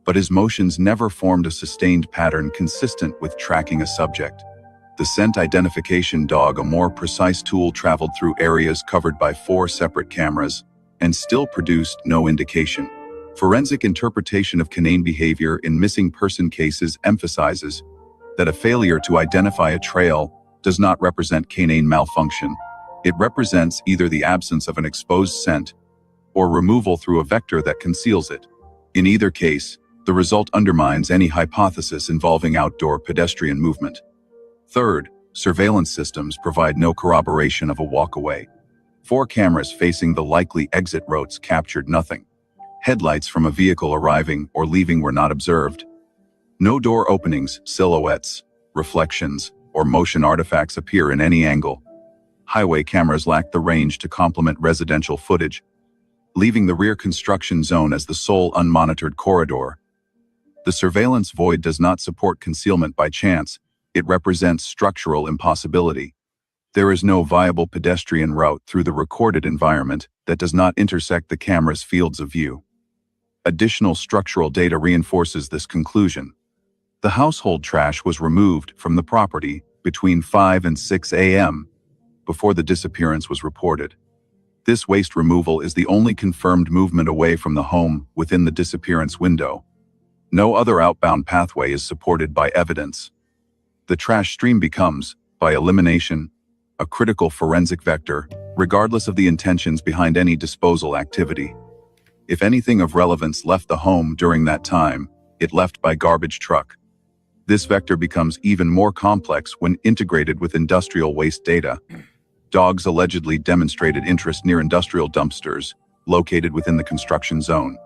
but his motions never formed a sustained pattern consistent with tracking a subject. The scent identification dog, a more precise tool, traveled through areas covered by 4 separate cameras and still produced no indication. Forensic interpretation of canine behavior in missing person cases emphasizes that a failure to identify a trail does not represent canine malfunction. It represents either the absence of an exposed scent or removal through a vector that conceals it. In either case, the result undermines any hypothesis involving outdoor pedestrian movement. Third, surveillance systems provide no corroboration of a walkaway. 4 cameras facing the likely exit routes captured nothing. Headlights from a vehicle arriving or leaving were not observed. No door openings, silhouettes, reflections, or motion artifacts appear in any angle. Highway cameras lack the range to complement residential footage, leaving the rear construction zone as the sole unmonitored corridor. The surveillance void does not support concealment by chance, it represents structural impossibility. There is no viable pedestrian route through the recorded environment that does not intersect the camera's fields of view. Additional structural data reinforces this conclusion. The household trash was removed from the property between 5 and 6 a.m. before the disappearance was reported. This waste removal is the only confirmed movement away from the home within the disappearance window. No other outbound pathway is supported by evidence. The trash stream becomes, by elimination, a critical forensic vector regardless of the intentions behind any disposal activity. If anything of relevance left the home during that time, it left by garbage truck. This vector becomes even more complex when integrated with industrial waste data. Dogs allegedly demonstrated interest near industrial dumpsters located within the construction zone.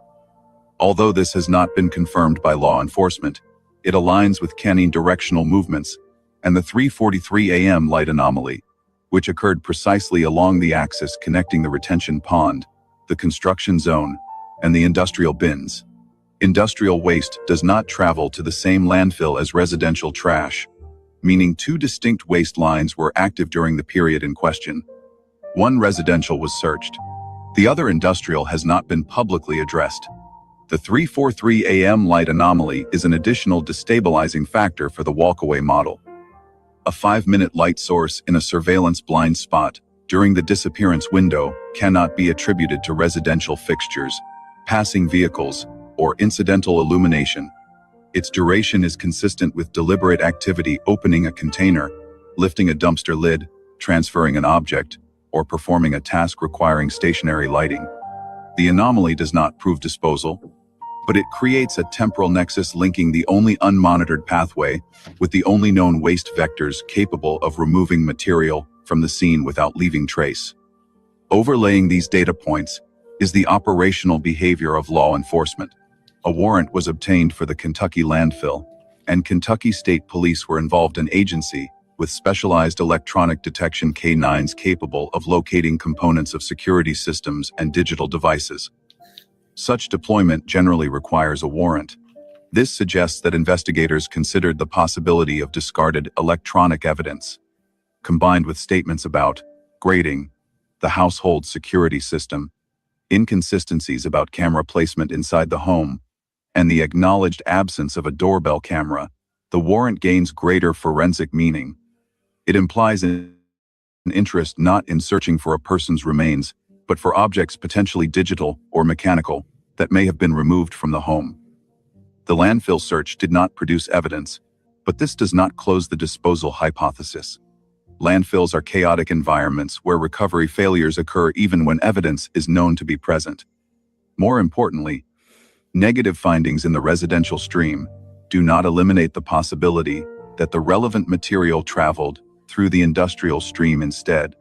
Although this has not been confirmed by law enforcement, it aligns with canine directional movements and the 3:43 a.m. light anomaly, which occurred precisely along the axis connecting the retention pond, the construction zone, and the industrial bins. Industrial waste does not travel to the same landfill as residential trash, meaning two distinct waste lines were active during the period in question. One residential was searched. The other industrial has not been publicly addressed. The 3:43 a.m. light anomaly is an additional destabilizing factor for the walkaway model. A 5-minute light source in a surveillance blind spot during the disappearance window cannot be attributed to residential fixtures, passing vehicles, or incidental illumination. Its duration is consistent with deliberate activity, opening a container, lifting a dumpster lid, transferring an object, or performing a task requiring stationary lighting. The anomaly does not prove disposal, but it creates a temporal nexus linking the only unmonitored pathway with the only known waste vectors capable of removing material from the scene without leaving trace. Overlaying these data points is the operational behavior of law enforcement. A warrant was obtained for the Kentucky landfill, and Kentucky State Police were involved in agency with specialized electronic detection canines capable of locating components of security systems and digital devices. Such deployment generally requires a warrant. This suggests that investigators considered the possibility of discarded electronic evidence, combined with statements about grading, the household security system, inconsistencies about camera placement inside the home, and the acknowledged absence of a doorbell camera. The warrant gains greater forensic meaning. It implies an interest not in searching for a person's remains, but for objects potentially digital or mechanical that may have been removed from the home. The landfill search did not produce evidence, but this does not close the disposal hypothesis. Landfills are chaotic environments where recovery failures occur even when evidence is known to be present. More importantly, negative findings in the residential stream do not eliminate the possibility that the relevant material traveled through the industrial stream instead.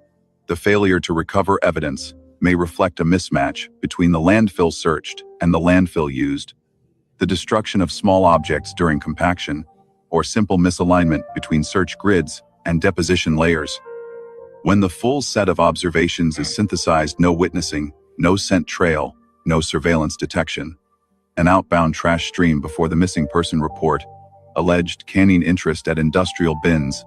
The failure to recover evidence may reflect a mismatch between the landfill searched and the landfill used, the destruction of small objects during compaction, or simple misalignment between search grids and deposition layers. When the full set of observations is synthesized, no witnessing, no scent trail, no surveillance detection, an outbound trash stream before the missing person report, alleged canine interest at industrial bins,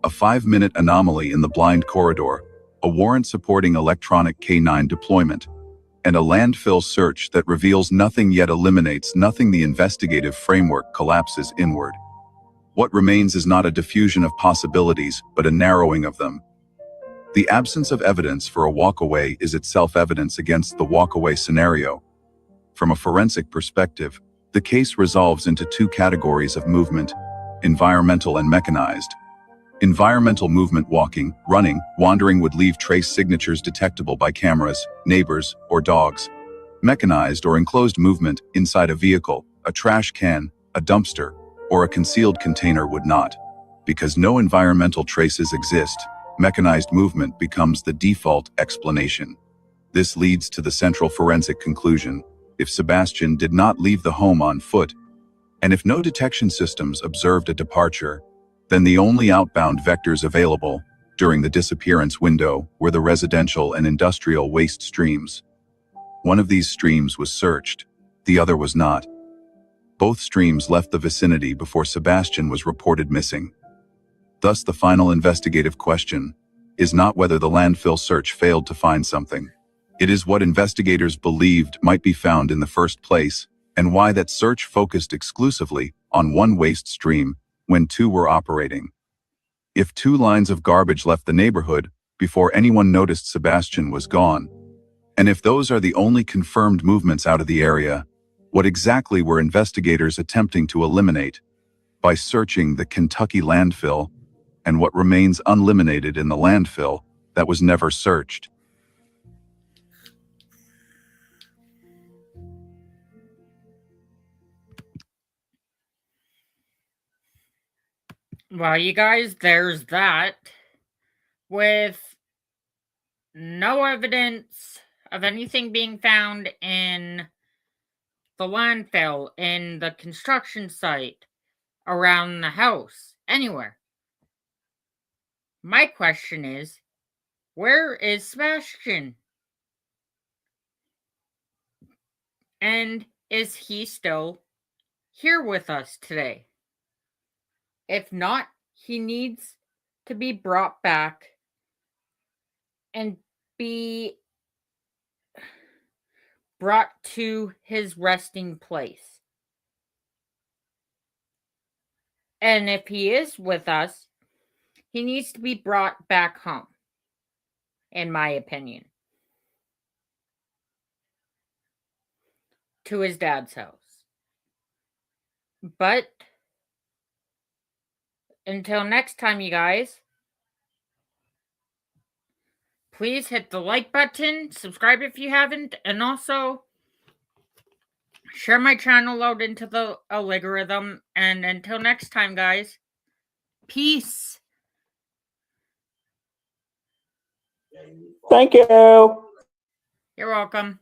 a 5-minute anomaly in the blind corridor, a warrant supporting electronic canine deployment, and a landfill search that reveals nothing yet eliminates nothing. The investigative framework collapses inward. What remains is not a diffusion of possibilities, but a narrowing of them. The absence of evidence for a walkaway is itself evidence against the walkaway scenario. From a forensic perspective, the case resolves into two categories of movement: environmental and mechanized. Environmental movement, walking, running, wandering, would leave trace signatures detectable by cameras, neighbors, or dogs. Mechanized or enclosed movement, inside a vehicle, a trash can, a dumpster, or a concealed container, would not. Because no environmental traces exist, mechanized movement becomes the default explanation. This leads to the central forensic conclusion: if Sebastian did not leave the home on foot, and if no detection systems observed a departure, then the only outbound vectors available during the disappearance window were the residential and industrial waste streams. One of these streams was searched, the other was not. Both streams left the vicinity before Sebastian was reported missing. Thus, the final investigative question is not whether the landfill search failed to find something. It is what investigators believed might be found in the first place, and why that search focused exclusively on one waste stream when two were operating. If 2 lines of garbage left the neighborhood before anyone noticed Sebastian was gone, and if those are the only confirmed movements out of the area, what exactly were investigators attempting to eliminate by searching the Kentucky landfill, and what remains uneliminated in the landfill that was never searched? Well, you guys, there's that. With no evidence of anything being found in the landfill, in the construction site, around the house, anywhere. My question is, where is Sebastian? And is he still here with us today? If not, he needs to be brought back and be brought to his resting place. And if he is with us, he needs to be brought back home, in my opinion, to his dad's house. But until next time, you guys, please hit the like button, subscribe if you haven't, and also share my channel out into the algorithm. And until next time, guys, peace. Thank you. You're welcome.